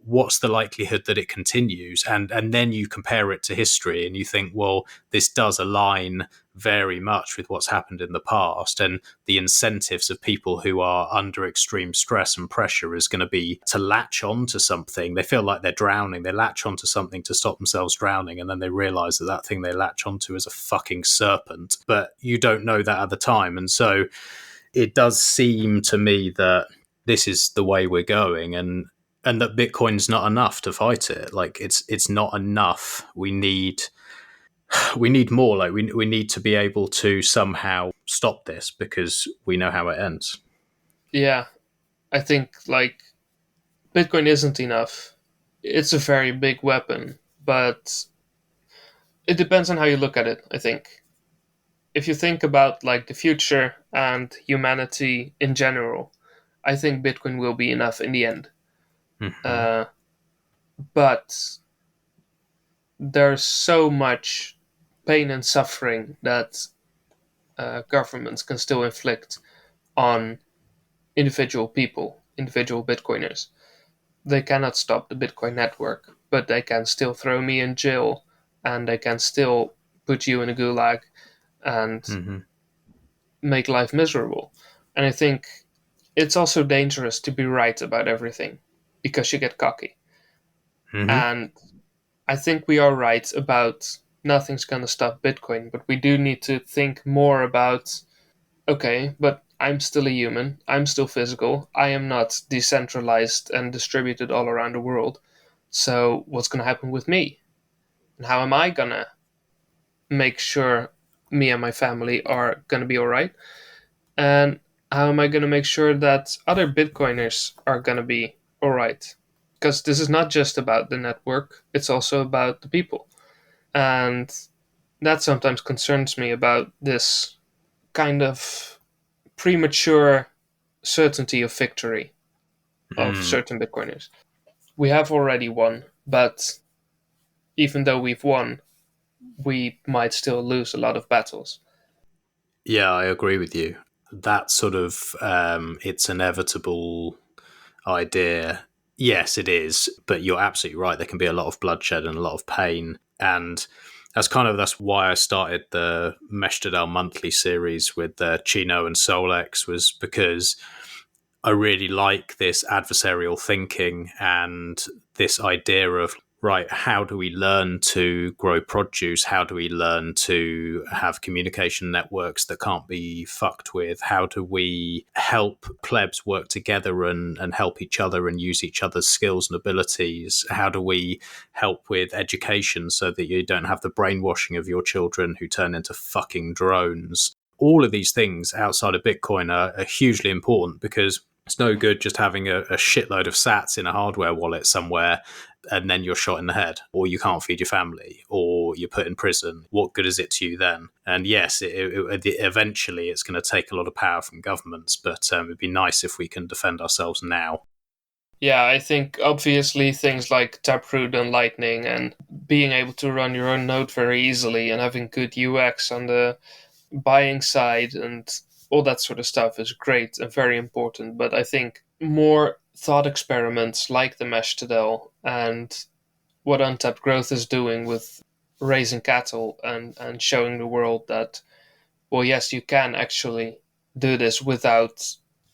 what's the likelihood that it continues? And then you compare it to history and you think, well, this does align very much with what's happened in the past, and the incentives of people who are under extreme stress and pressure is going to be to latch on to something. They feel like they're drowning, they latch onto something to stop themselves drowning, and then they realize that that thing they latch onto is a fucking serpent, but you don't know that at the time. And so it does seem to me that this is the way we're going, and that Bitcoin's not enough to fight it. Like it's not enough. We need more. Like we need to be able to somehow stop this, because we know how it ends. Yeah, I think like Bitcoin isn't enough. It's a very big weapon, but it depends on how you look at it, I think. If you think about like the future and humanity in general, I think Bitcoin will be enough in the end. But there's so much pain and suffering that governments can still inflict on individual people, individual Bitcoiners. They cannot stop the Bitcoin network, but they can still throw me in jail, and they can still put you in a gulag and make life miserable. And I think it's also dangerous to be right about everything, because you get cocky. And I think we are right about nothing's going to stop Bitcoin, but we do need to think more about, okay, but I'm still a human, I'm still physical, I am not decentralized and distributed all around the world. So what's going to happen with me? And how am I going to make sure me and my family are going to be all right? And how am I going to make sure that other Bitcoiners are going to be all right? Because this is not just about the network, it's also about the people. And that sometimes concerns me about this kind of premature certainty of victory of certain Bitcoiners. We have already won, but even though we've won, we might still lose a lot of battles. Yeah, I agree with you. That sort of it's inevitable idea. Yes, it is, but you're absolutely right. There can be a lot of bloodshed and a lot of pain, and that's why I started the Meshtadel monthly series with Chino and Solex, was because I really like this adversarial thinking and this idea of, right, how do we learn to grow produce? How do we learn to have communication networks that can't be fucked with? How do we help plebs work together and help each other and use each other's skills and abilities? How do we help with education so that you don't have the brainwashing of your children who turn into fucking drones? All of these things outside of Bitcoin are hugely important, because it's no good just having a shitload of sats in a hardware wallet somewhere and then you're shot in the head, or you can't feed your family, or you're put in prison. What good is it to you then? And yes, eventually it's going to take a lot of power from governments, but it'd be nice if we can defend ourselves now. Yeah, I think obviously things like Taproot and Lightning and being able to run your own node very easily and having good UX on the buying side and all that sort of stuff is great and very important. But I think more thought experiments like the Meshtadel and what Untapped Growth is doing with raising cattle and showing the world that, well, yes, you can actually do this without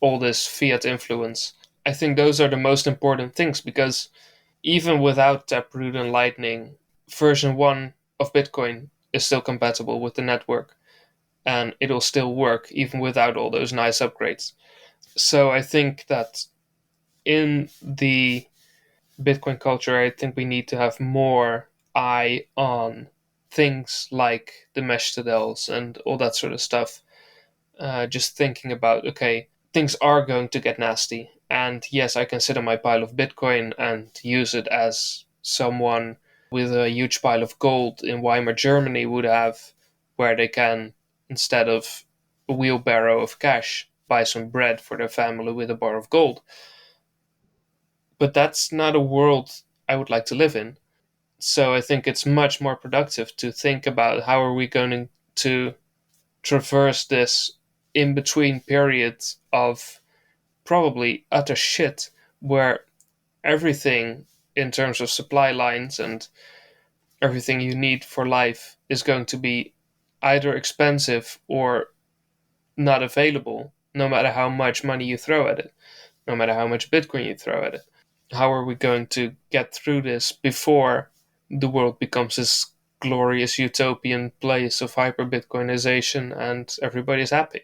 all this fiat influence. I think those are the most important things, because even without Taproot and Lightning, version 1 of Bitcoin is still compatible with the network, and it'll still work even without all those nice upgrades. So I think that in the Bitcoin culture, I think we need to have more eye on things like the Meshtadels and all that sort of stuff. Just thinking about, okay, things are going to get nasty. And yes, I can sit on my pile of Bitcoin and use it as someone with a huge pile of gold in Weimar, Germany would have, where they can, instead of a wheelbarrow of cash, buy some bread for their family with a bar of gold. But that's not a world I would like to live in. So I think it's much more productive to think about how are we going to traverse this in-between period of probably utter shit, where everything in terms of supply lines and everything you need for life is going to be either expensive or not available, no matter how much money you throw at it, no matter how much Bitcoin you throw at it. How are we going to get through this before the world becomes this glorious utopian place of hyper-Bitcoinization and everybody's happy?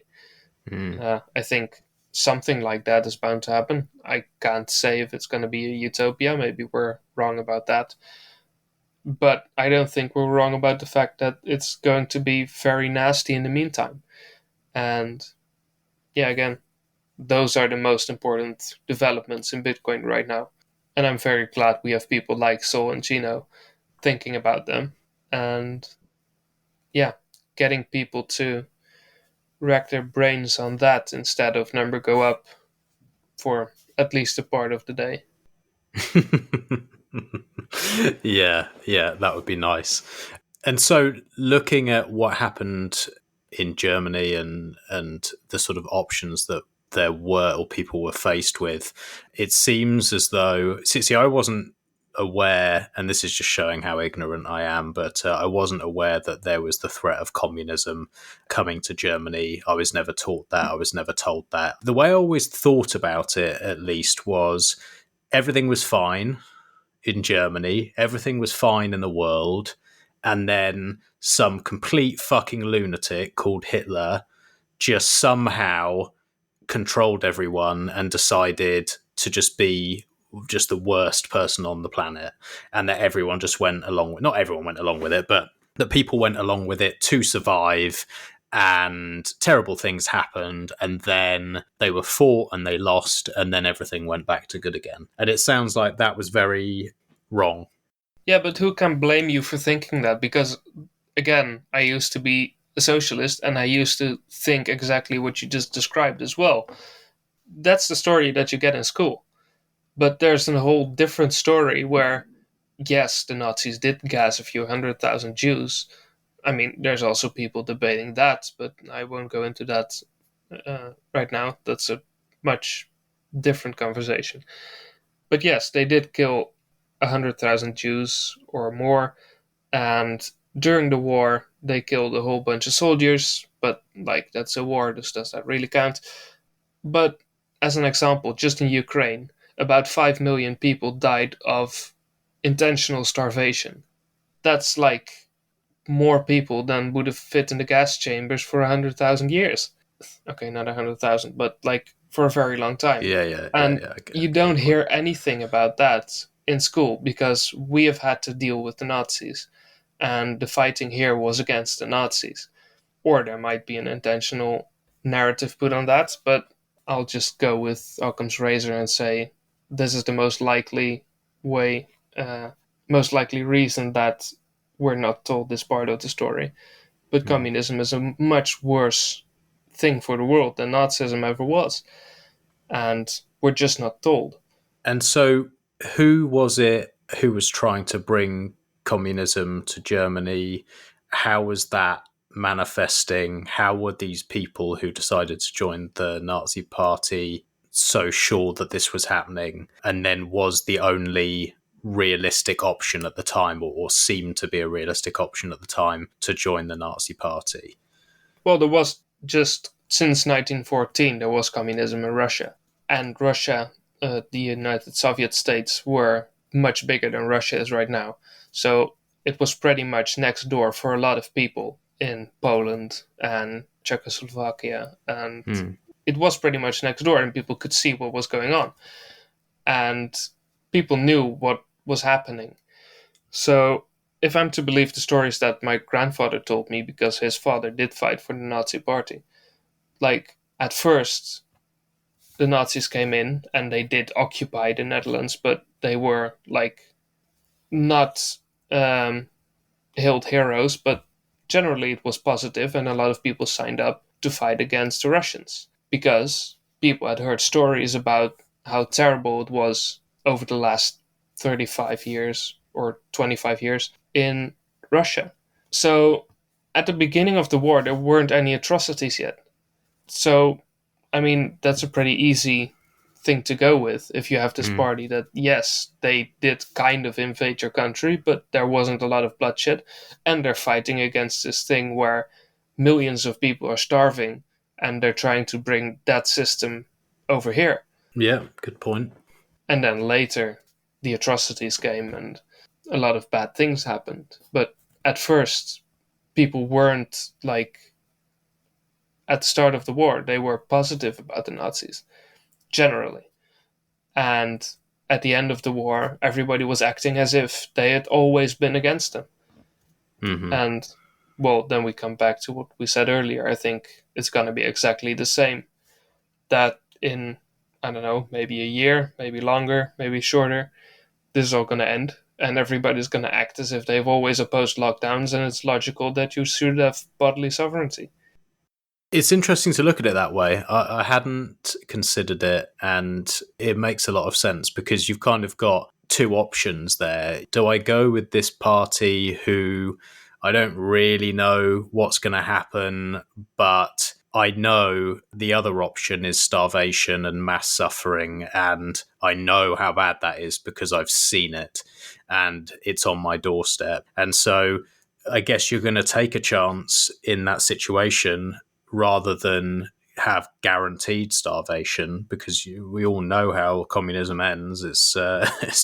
I think something like that is bound to happen. I can't say if it's going to be a utopia. Maybe we're wrong about that. But I don't think we're wrong about the fact that it's going to be very nasty in the meantime. And yeah, again, those are the most important developments in Bitcoin right now. And I'm very glad we have people like Sol and Gino thinking about them. And yeah, getting people to rack their brains on that instead of number go up for at least a part of the day. Yeah, that would be nice. And so looking at what happened in Germany and the sort of options that there were or people were faced with, it seems as though, see, I wasn't aware, and this is just showing how ignorant I am, but I wasn't aware that there was the threat of communism coming to Germany. I was never taught that. I was never told that. The way I always thought about it, at least, was everything was fine in Germany, everything was fine in the world, and then some complete fucking lunatic called Hitler just somehow controlled everyone and decided to just be just the worst person on the planet, and that everyone just went along with, not everyone went along with it, but that people went along with it to survive, and terrible things happened, and then they were fought and they lost, and then everything went back to good again. And it sounds like that was very wrong. Yeah, but who can blame you for thinking that? Because, again, I used to be a socialist and I used to think exactly what you just described as well. That's the story that you get in school. But there's a whole different story where, yes, the Nazis did gas a few 100,000 Jews. I mean, there's also people debating that, but I won't go into that right now. That's a much different conversation. But yes, they did kill 100,000 Jews or more, and during the war, they killed a whole bunch of soldiers, but, like, that's a war, does that really count? But, as an example, just in Ukraine, about 5 million people died of intentional starvation. That's, like, more people than would have fit in the gas chambers for 100,000 years. Okay, not 100,000, but, like, for a very long time. And you don't hear anything about that in school because we have had to deal with the Nazis. And the fighting here was against the Nazis. Or there might be an intentional narrative put on that, but I'll just go with Occam's razor and say this is the most likely way, most likely reason that we're not told this part of the story. But communism is a much worse thing for the world than Nazism ever was. And we're just not told. And so who was it who was trying to bring communism to Germany? How was that manifesting? How were these people who decided to join the Nazi Party so sure that this was happening? And then was the only realistic option at the time, or seemed to be a realistic option at the time, to join the Nazi Party? Well, there was just, since 1914, there was communism in Russia. And Russia, the United Soviet States, were much bigger than Russia is right now. So it was pretty much next door for a lot of people in Poland and Czechoslovakia. And it was pretty much next door, and people could see what was going on. And people knew what was happening. So if I'm to believe the stories that my grandfather told me, because his father did fight for the Nazi Party, like, at first the Nazis came in and they did occupy the Netherlands, but they were, like, not hailed heroes, but generally it was positive, and a lot of people signed up to fight against the Russians because people had heard stories about how terrible it was over the last 35 years or 25 years in Russia. So at the beginning of the war, there weren't any atrocities yet. So, I mean, that's a pretty easy thing to go with if you have this party that, yes, they did kind of invade your country, but there wasn't a lot of bloodshed, and they're fighting against this thing where millions of people are starving, and they're trying to bring that system over here. Yeah, good point. And then later, the atrocities came and a lot of bad things happened. But at first, people weren't like, at the start of the war, they were positive about the Nazis, generally. And at the end of the war, everybody was acting as if they had always been against them. Mm-hmm. And, well, then we come back to what we said earlier. I think it's going to be exactly the same. That in, I don't know, maybe a year, maybe longer, maybe shorter, this is all going to end. And everybody's going to act as if they've always opposed lockdowns, and it's logical that you should have bodily sovereignty. It's interesting to look at it that way. I hadn't considered it, and it makes a lot of sense because you've kind of got two options there. Do I go with this party who I don't really know what's going to happen, but I know the other option is starvation and mass suffering, and I know how bad that is because I've seen it and it's on my doorstep. And so I guess you're going to take a chance in that situation rather than have guaranteed starvation, because we all know how communism ends. It's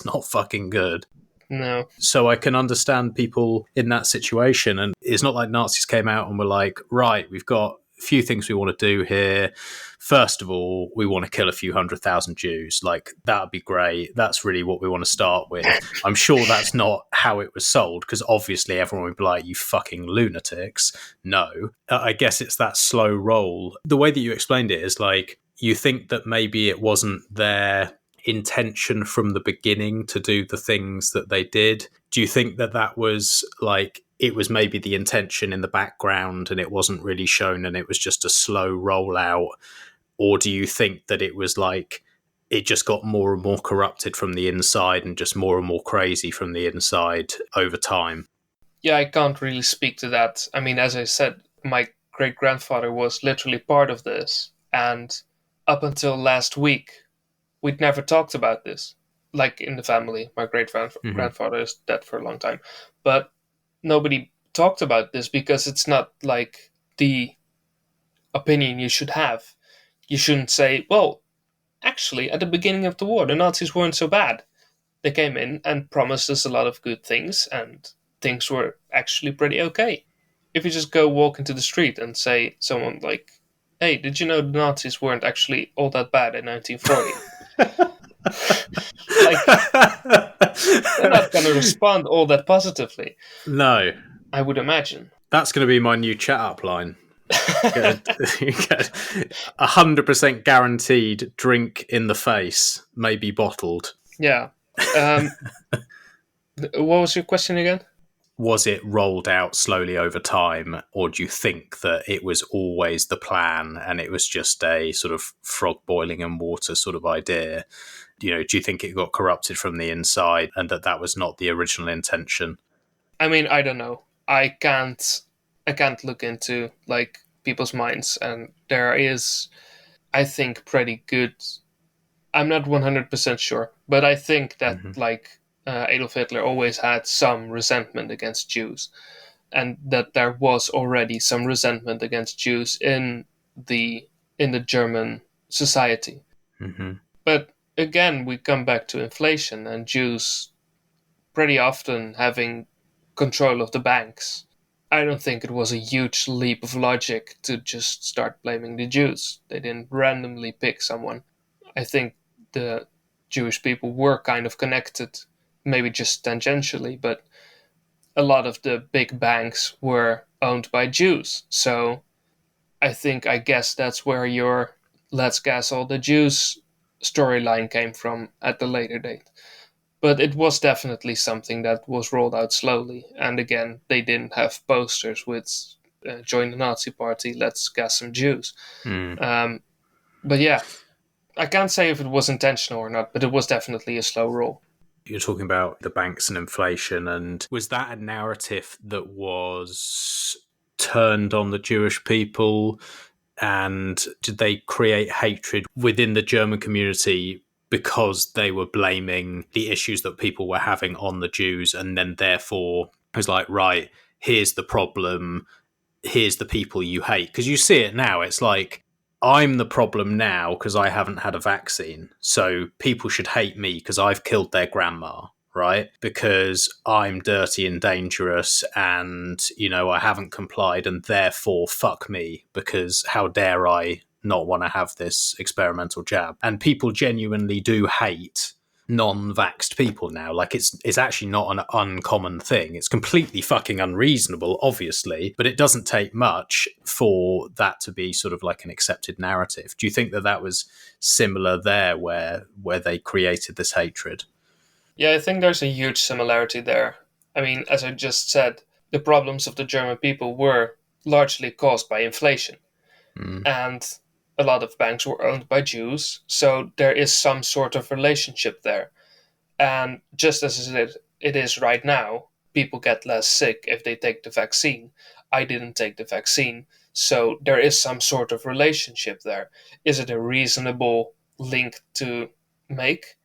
not fucking good. No. So I can understand people in that situation. And it's not like Nazis came out and were like, right, we've got a few things we want to do here. First of all, we want to kill a few 100,000 Jews. Like, that would be great. That's really what we want to start with. I'm sure that's not how it was sold, because obviously everyone would be like, you fucking lunatics. No. I guess it's that slow roll. The way that you explained it is like, you think that maybe it wasn't their intention from the beginning to do the things that they did. Do you think that that was like, it was maybe the intention in the background and it wasn't really shown and it was just a slow rollout? Or do you think that it was like, it just got more and more corrupted from the inside and just more and more crazy from the inside over time? Yeah, I can't really speak to that. I mean, as I said, my great-grandfather was literally part of this. And up until last week, we'd never talked about this. Like in the family, my great-grandfather is dead for a long time. But nobody talked about this because it's not like the opinion you should have. You shouldn't say, well, actually, at the beginning of the war, the Nazis weren't so bad. They came in and promised us a lot of good things, and things were actually pretty okay. If you just go walk into the street and say someone like, hey, did you know the Nazis weren't actually all that bad in 1940? Like, they're not going to respond all that positively. No. I would imagine. That's going to be my new chat up line. You get 100% guaranteed drink in the face, maybe bottled. Yeah. What was your question again? Was it rolled out slowly over time, or do you think that it was always the plan and it was just a sort of frog boiling in water sort of idea? You know, do you think it got corrupted from the inside and that was not the original intention? I mean, I don't know. I can't look into like people's minds, and there is, I think, pretty good. I'm not 100% sure, but I think that like Adolf Hitler always had some resentment against Jews, and that there was already some resentment against Jews in the German society. Mm-hmm. But again, we come back to inflation and Jews pretty often having control of the banks. I don't think it was a huge leap of logic to just start blaming the Jews. They didn't randomly pick someone. I think the Jewish people were kind of connected, maybe just tangentially, but a lot of the big banks were owned by Jews. So I guess that's where your let's gas all the Jews storyline came from at the later date. But it was definitely something that was rolled out slowly. And again, they didn't have posters with join the Nazi party, let's gas some Jews. But yeah, I can't say if it was intentional or not, but it was definitely a slow roll. You're talking about the banks and inflation, and was that a narrative that was turned on the Jewish people? And did they create hatred within the German community because they were blaming the issues that people were having on the Jews, and then therefore it was like, right, here's the problem, here's the people you hate. Because you see it now, it's like, I'm the problem now because I haven't had a vaccine. So people should hate me because I've killed their grandma, right? Because I'm dirty and dangerous and, I haven't complied and therefore fuck me because how dare I not want to have this experimental jab? And people genuinely do hate non-vaxxed people now. Like it's actually not an uncommon thing. It's completely fucking unreasonable, obviously, but it doesn't take much for that to be sort of like an accepted narrative. Do you think that was similar there where they created this hatred? Yeah, I think there's a huge similarity there. I mean, as I just said, the problems of the German people were largely caused by inflation. And a lot of banks were owned by Jews, so there is some sort of relationship there. And just as it is right now, people get less sick if they take the vaccine. I didn't take the vaccine, so there is some sort of relationship there. Is it a reasonable link to make?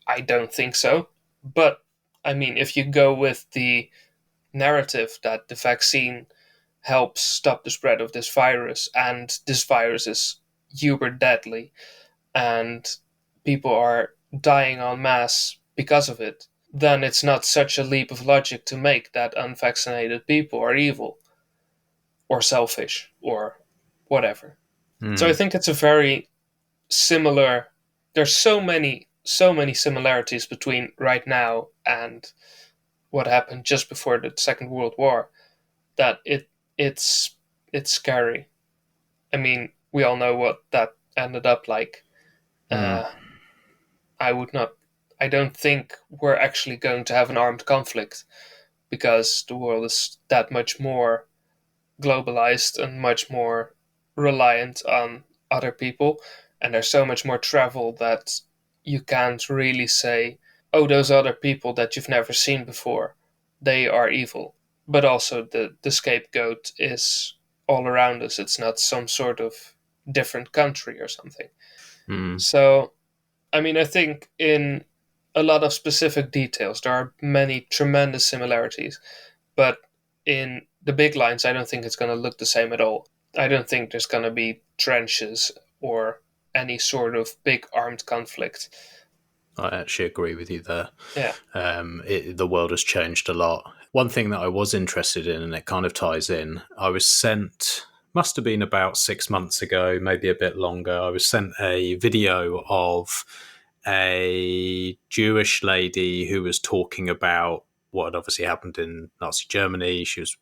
I don't think so. But, I mean, if you go with the narrative that the vaccine helps stop the spread of this virus, and this virus is uber deadly, and people are dying en masse because of it, then it's not such a leap of logic to make that unvaccinated people are evil or selfish or whatever. So I think it's a very similar. There's so many similarities between right now and what happened just before the Second World War that it's scary. I mean, we all know what that ended up like. I don't think we're actually going to have an armed conflict because the world is that much more globalized and much more reliant on other people. And there's so much more travel that you can't really say, oh, those other people that you've never seen before, they are evil. But also the scapegoat is all around us. It's not some sort of different country or something. So, I mean, I think in a lot of specific details, there are many tremendous similarities. But in the big lines, I don't think it's going to look the same at all. I don't think there's going to be trenches or any sort of big armed conflict. I actually agree with you there. Yeah. The world has changed a lot. One thing that I was interested in, and it kind of ties in, I was sent, must have been about 6 months ago, maybe a bit longer, I was sent a video of a Jewish lady who was talking about what had obviously happened in Nazi Germany. She was,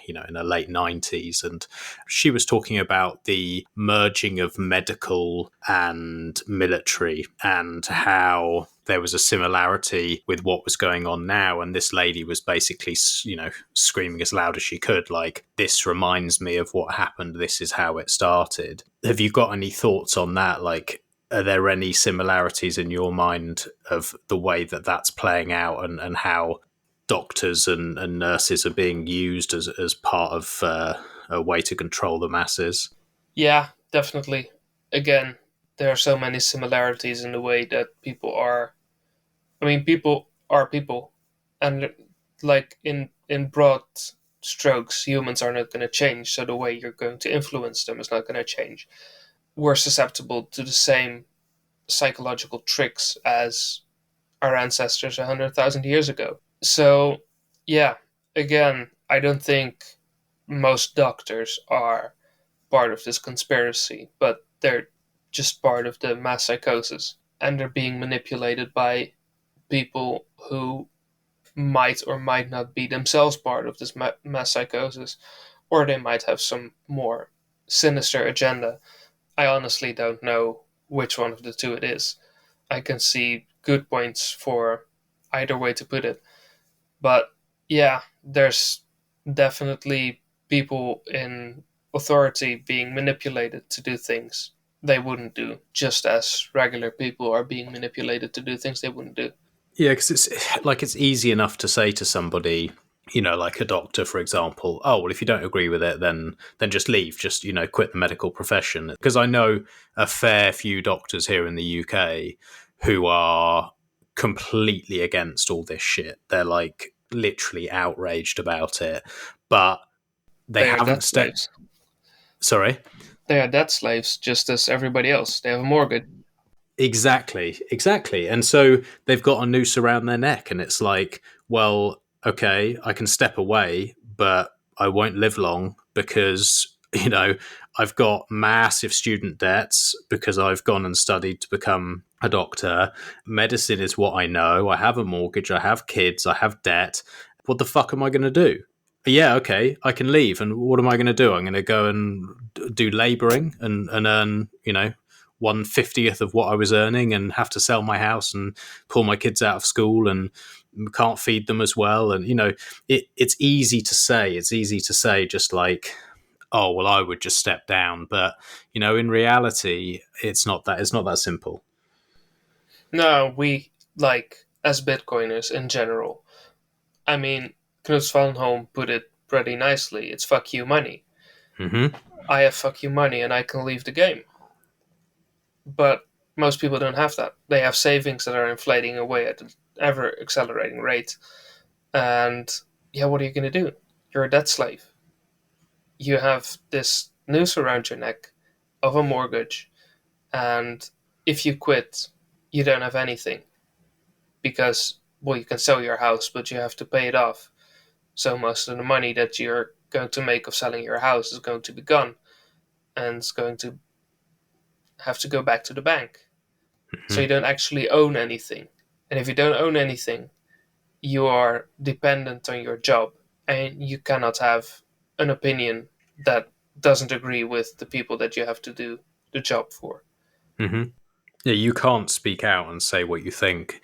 in her late 90s, and she was talking about the merging of medical and military and how there was a similarity with what was going on now. And this lady was basically, screaming as loud as she could, like, this reminds me of what happened. This is how it started. Have you got any thoughts on that? Like, are there any similarities in your mind of the way that that's playing out and how doctors and nurses are being used as part of a way to control the masses? Yeah, definitely. Again, there are so many similarities in the way that people are. I mean, people are people. And like in broad strokes, humans are not going to change. So the way you're going to influence them is not going to change. We're susceptible to the same psychological tricks as our ancestors 100,000 years ago. So, yeah, again, I don't think most doctors are part of this conspiracy, but they're just part of the mass psychosis. And they're being manipulated by people who might or might not be themselves part of this mass psychosis, or they might have some more sinister agenda. I honestly don't know which one of the two it is. I can see good points for either way to put it. But yeah, there's definitely people in authority being manipulated to do things they wouldn't do, just as regular people are being manipulated to do things they wouldn't do. Yeah, because it's easy enough to say to somebody, like a doctor, for example, oh, well, if you don't agree with it, then just leave, just, quit the medical profession. Because I know a fair few doctors here in the UK who are completely against all this shit. They're like literally outraged about it. But they are haven't debt stepped. slaves. Sorry. They are debt slaves, just as everybody else. They have a mortgage. Exactly. And so they've got a noose around their neck, and it's like, well, okay, I can step away, but I won't live long because, I've got massive student debts because I've gone and studied to become a doctor. Medicine is what I know. I have a mortgage, I have kids, I have debt. What the fuck am I going to do? Yeah, okay, I can leave. And what am I going to do? I'm going to go and do labouring and earn, 1/50th of what I was earning and have to sell my house and pull my kids out of school and can't feed them as well. And, it's easy to say. It's easy to say just like, oh, well, I would just step down. But, in reality, it's not that simple. No, we, as Bitcoiners in general, I mean, Knut Svanholm put it pretty nicely. It's fuck you money. Mm-hmm. I have fuck you money and I can leave the game. But most people don't have that. They have savings that are inflating away at an ever accelerating rate. And yeah, what are you going to do? You're a debt slave. You have this noose around your neck of a mortgage. And if you quit, you don't have anything. Because, well, you can sell your house, but you have to pay it off. So most of the money that you're going to make of selling your house is going to be gone. And it's going to have to go back to the bank. Mm-hmm. So you don't actually own anything. And if you don't own anything, you are dependent on your job. And you cannot have an opinion that doesn't agree with the people that you have to do the job for. Mm-hmm. Yeah, you can't speak out and say what you think.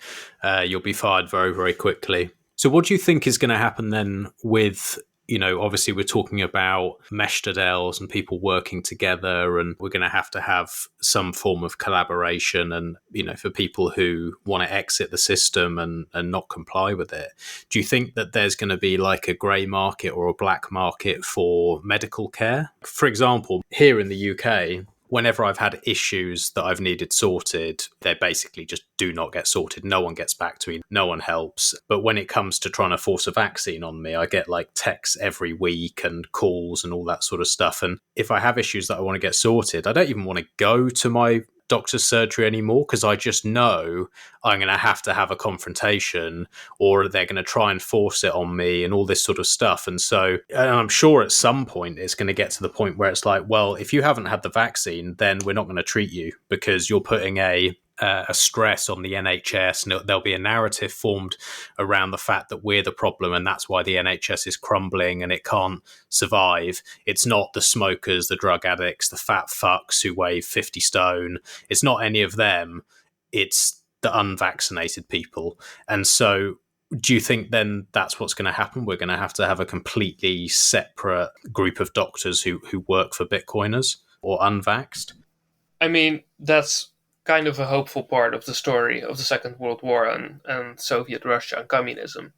You'll be fired very, very quickly. So what do you think is going to happen then with, obviously we're talking about Meshtadels and people working together, and we're going to have some form of collaboration and, for people who want to exit the system and not comply with it. Do you think that there's going to be like a grey market or a black market for medical care? For example, here in the UK, whenever I've had issues that I've needed sorted, they basically just do not get sorted. No one gets back to me. No one helps. But when it comes to trying to force a vaccine on me, I get like texts every week and calls and all that sort of stuff. And if I have issues that I want to get sorted, I don't even want to go to my doctor's surgery anymore because I just know I'm going to have a confrontation or they're going to try and force it on me and all this sort of stuff. And so and I'm sure at some point it's going to get to the point where it's like, well, if you haven't had the vaccine, then we're not going to treat you because you're putting a stress on the NHS, and there'll be a narrative formed around the fact that we're the problem and that's why the NHS is crumbling and it can't survive. It's not the smokers, the drug addicts, the fat fucks who weigh 50 stone. It's not any of them. It's the unvaccinated people. And so do you think then that's what's going to happen? We're going to have a completely separate group of doctors who work for Bitcoiners or unvaxxed? I mean, that's kind of a hopeful part of the story of the Second World War and Soviet Russia and communism.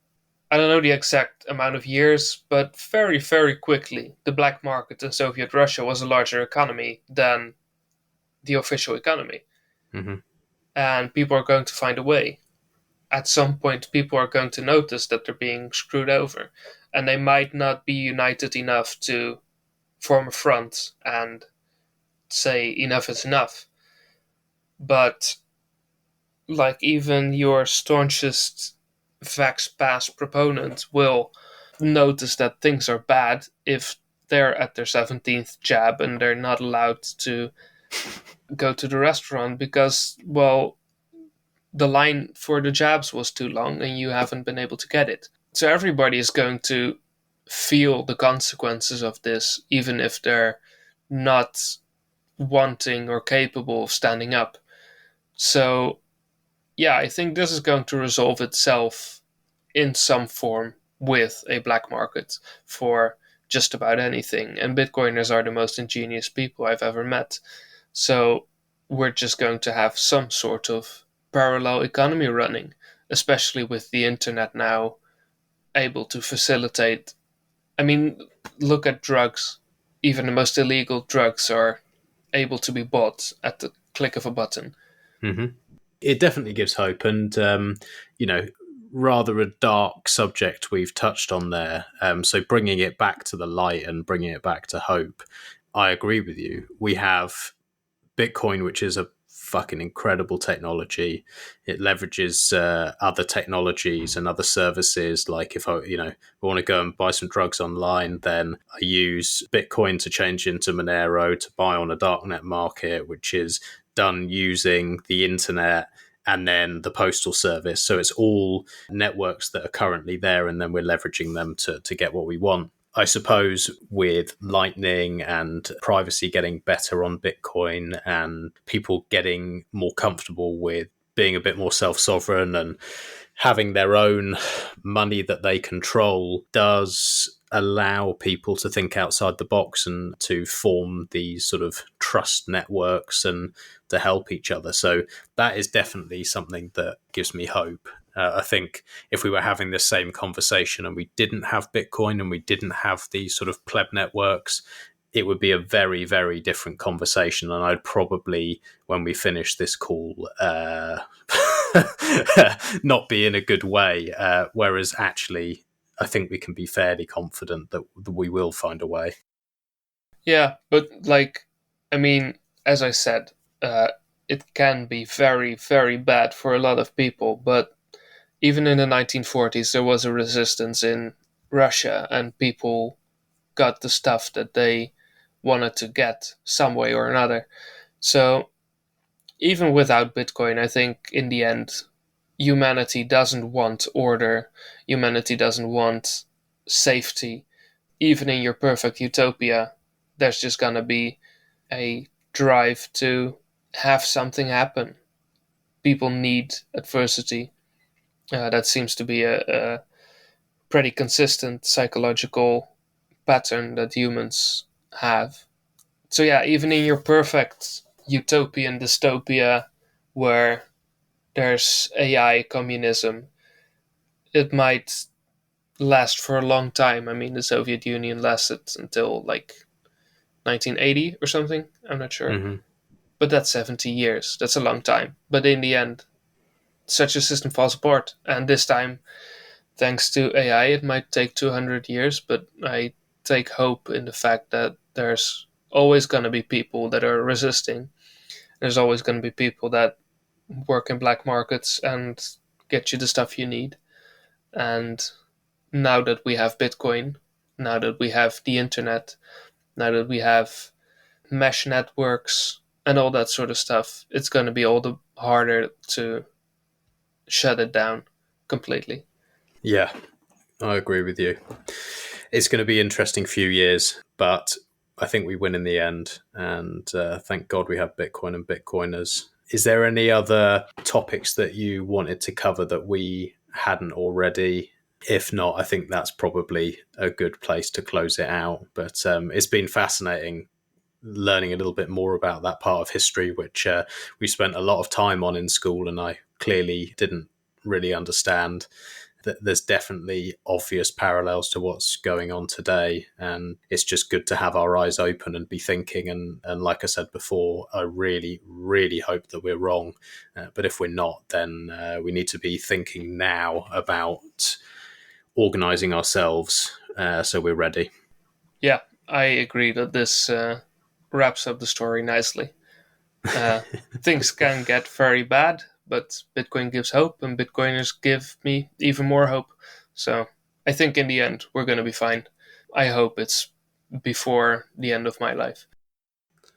I don't know the exact amount of years, but very, very quickly, the black market in Soviet Russia was a larger economy than the official economy. Mm-hmm. And people are going to find a way. At some point, people are going to notice that they're being screwed over. And they might not be united enough to form a front and say enough is enough. But like even your staunchest Vax Pass proponent will notice that things are bad if they're at their 17th jab and they're not allowed to go to the restaurant because, well, the line for the jabs was too long and you haven't been able to get it. So everybody is going to feel the consequences of this, even if they're not wanting or capable of standing up. So, yeah, I think this is going to resolve itself in some form with a black market for just about anything. And Bitcoiners are the most ingenious people I've ever met. So we're just going to have some sort of parallel economy running, especially with the internet now able to facilitate. I mean, look at drugs. Even the most illegal drugs are able to be bought at the click of a button. Mm-hmm. It definitely gives hope. And, rather a dark subject we've touched on there. So bringing it back to the light and bringing it back to hope, I agree with you. We have Bitcoin, which is a fucking incredible technology. It leverages other technologies and other services. Like if I want to go and buy some drugs online, then I use Bitcoin to change into Monero to buy on a darknet market, which is done using the internet and then the postal service. So it's all networks that are currently there, and then we're leveraging them to get what we want. I suppose with Lightning and privacy getting better on Bitcoin and people getting more comfortable with being a bit more self-sovereign and having their own money that they control does allow people to think outside the box and to form these sort of trust networks and to help each other. So that is definitely something that gives me hope. I think if we were having the same conversation and we didn't have Bitcoin and we didn't have these sort of pleb networks, it would be a very, very different conversation. And I'd probably, when we finish this call, not be in a good way. Whereas actually, I think we can be fairly confident that we will find a way. Yeah, but as I said, it can be very, very bad for a lot of people, but even in the 1940s, there was a resistance in Russia, and people got the stuff that they wanted to get some way or another. So even without Bitcoin, I think in the end, humanity doesn't want order. Humanity doesn't want safety. Even in your perfect utopia, there's just going to be a drive to have something happen. People need adversity. That seems to be a pretty consistent psychological pattern that humans have. So yeah, even in your perfect utopian dystopia where there's AI communism, it might last for a long time. I mean, the Soviet Union lasted until 1980 or something. I'm not sure. Mm-hmm. But that's 70 years. That's a long time. But in the end, such a system falls apart. And this time, thanks to AI, it might take 200 years, but I take hope in the fact that there's always going to be people that are resisting. There's always going to be people that work in black markets and get you the stuff you need. And now that we have Bitcoin, now that we have the internet, now that we have mesh networks and all that sort of stuff, it's going to be all the harder to shut it down completely. Yeah, I agree with you. It's going to be an interesting few years, but I think we win in the end. And thank God we have Bitcoin and Bitcoiners. Is there any other topics that you wanted to cover that we hadn't already? If not, I think that's probably a good place to close it out. But it's been fascinating learning a little bit more about that part of history, which we spent a lot of time on in school, and I clearly didn't really understand. That there's definitely obvious parallels to what's going on today, and it's just good to have our eyes open and be thinking. And like I said before, I really, really hope that we're wrong. But if we're not, then we need to be thinking now about organising ourselves so we're ready. Yeah, I agree that this wraps up the story nicely. Things can get very bad, but Bitcoin gives hope, and Bitcoiners give me even more hope. So I think in the end, we're going to be fine. I hope it's before the end of my life.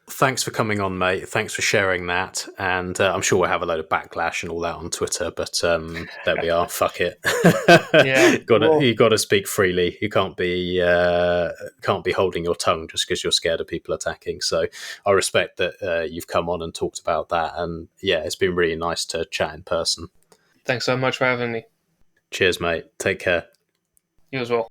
Thanks for coming on, mate. Thanks for sharing that. And I'm sure we'll have a load of backlash and all that on Twitter, but there we are. Fuck it. Yeah. You got to speak freely. You can't be holding your tongue just because you're scared of people attacking. So I respect that you've come on and talked about that. And yeah, it's been really nice to chat in person. Thanks so much for having me. Cheers, mate. Take care. You as well.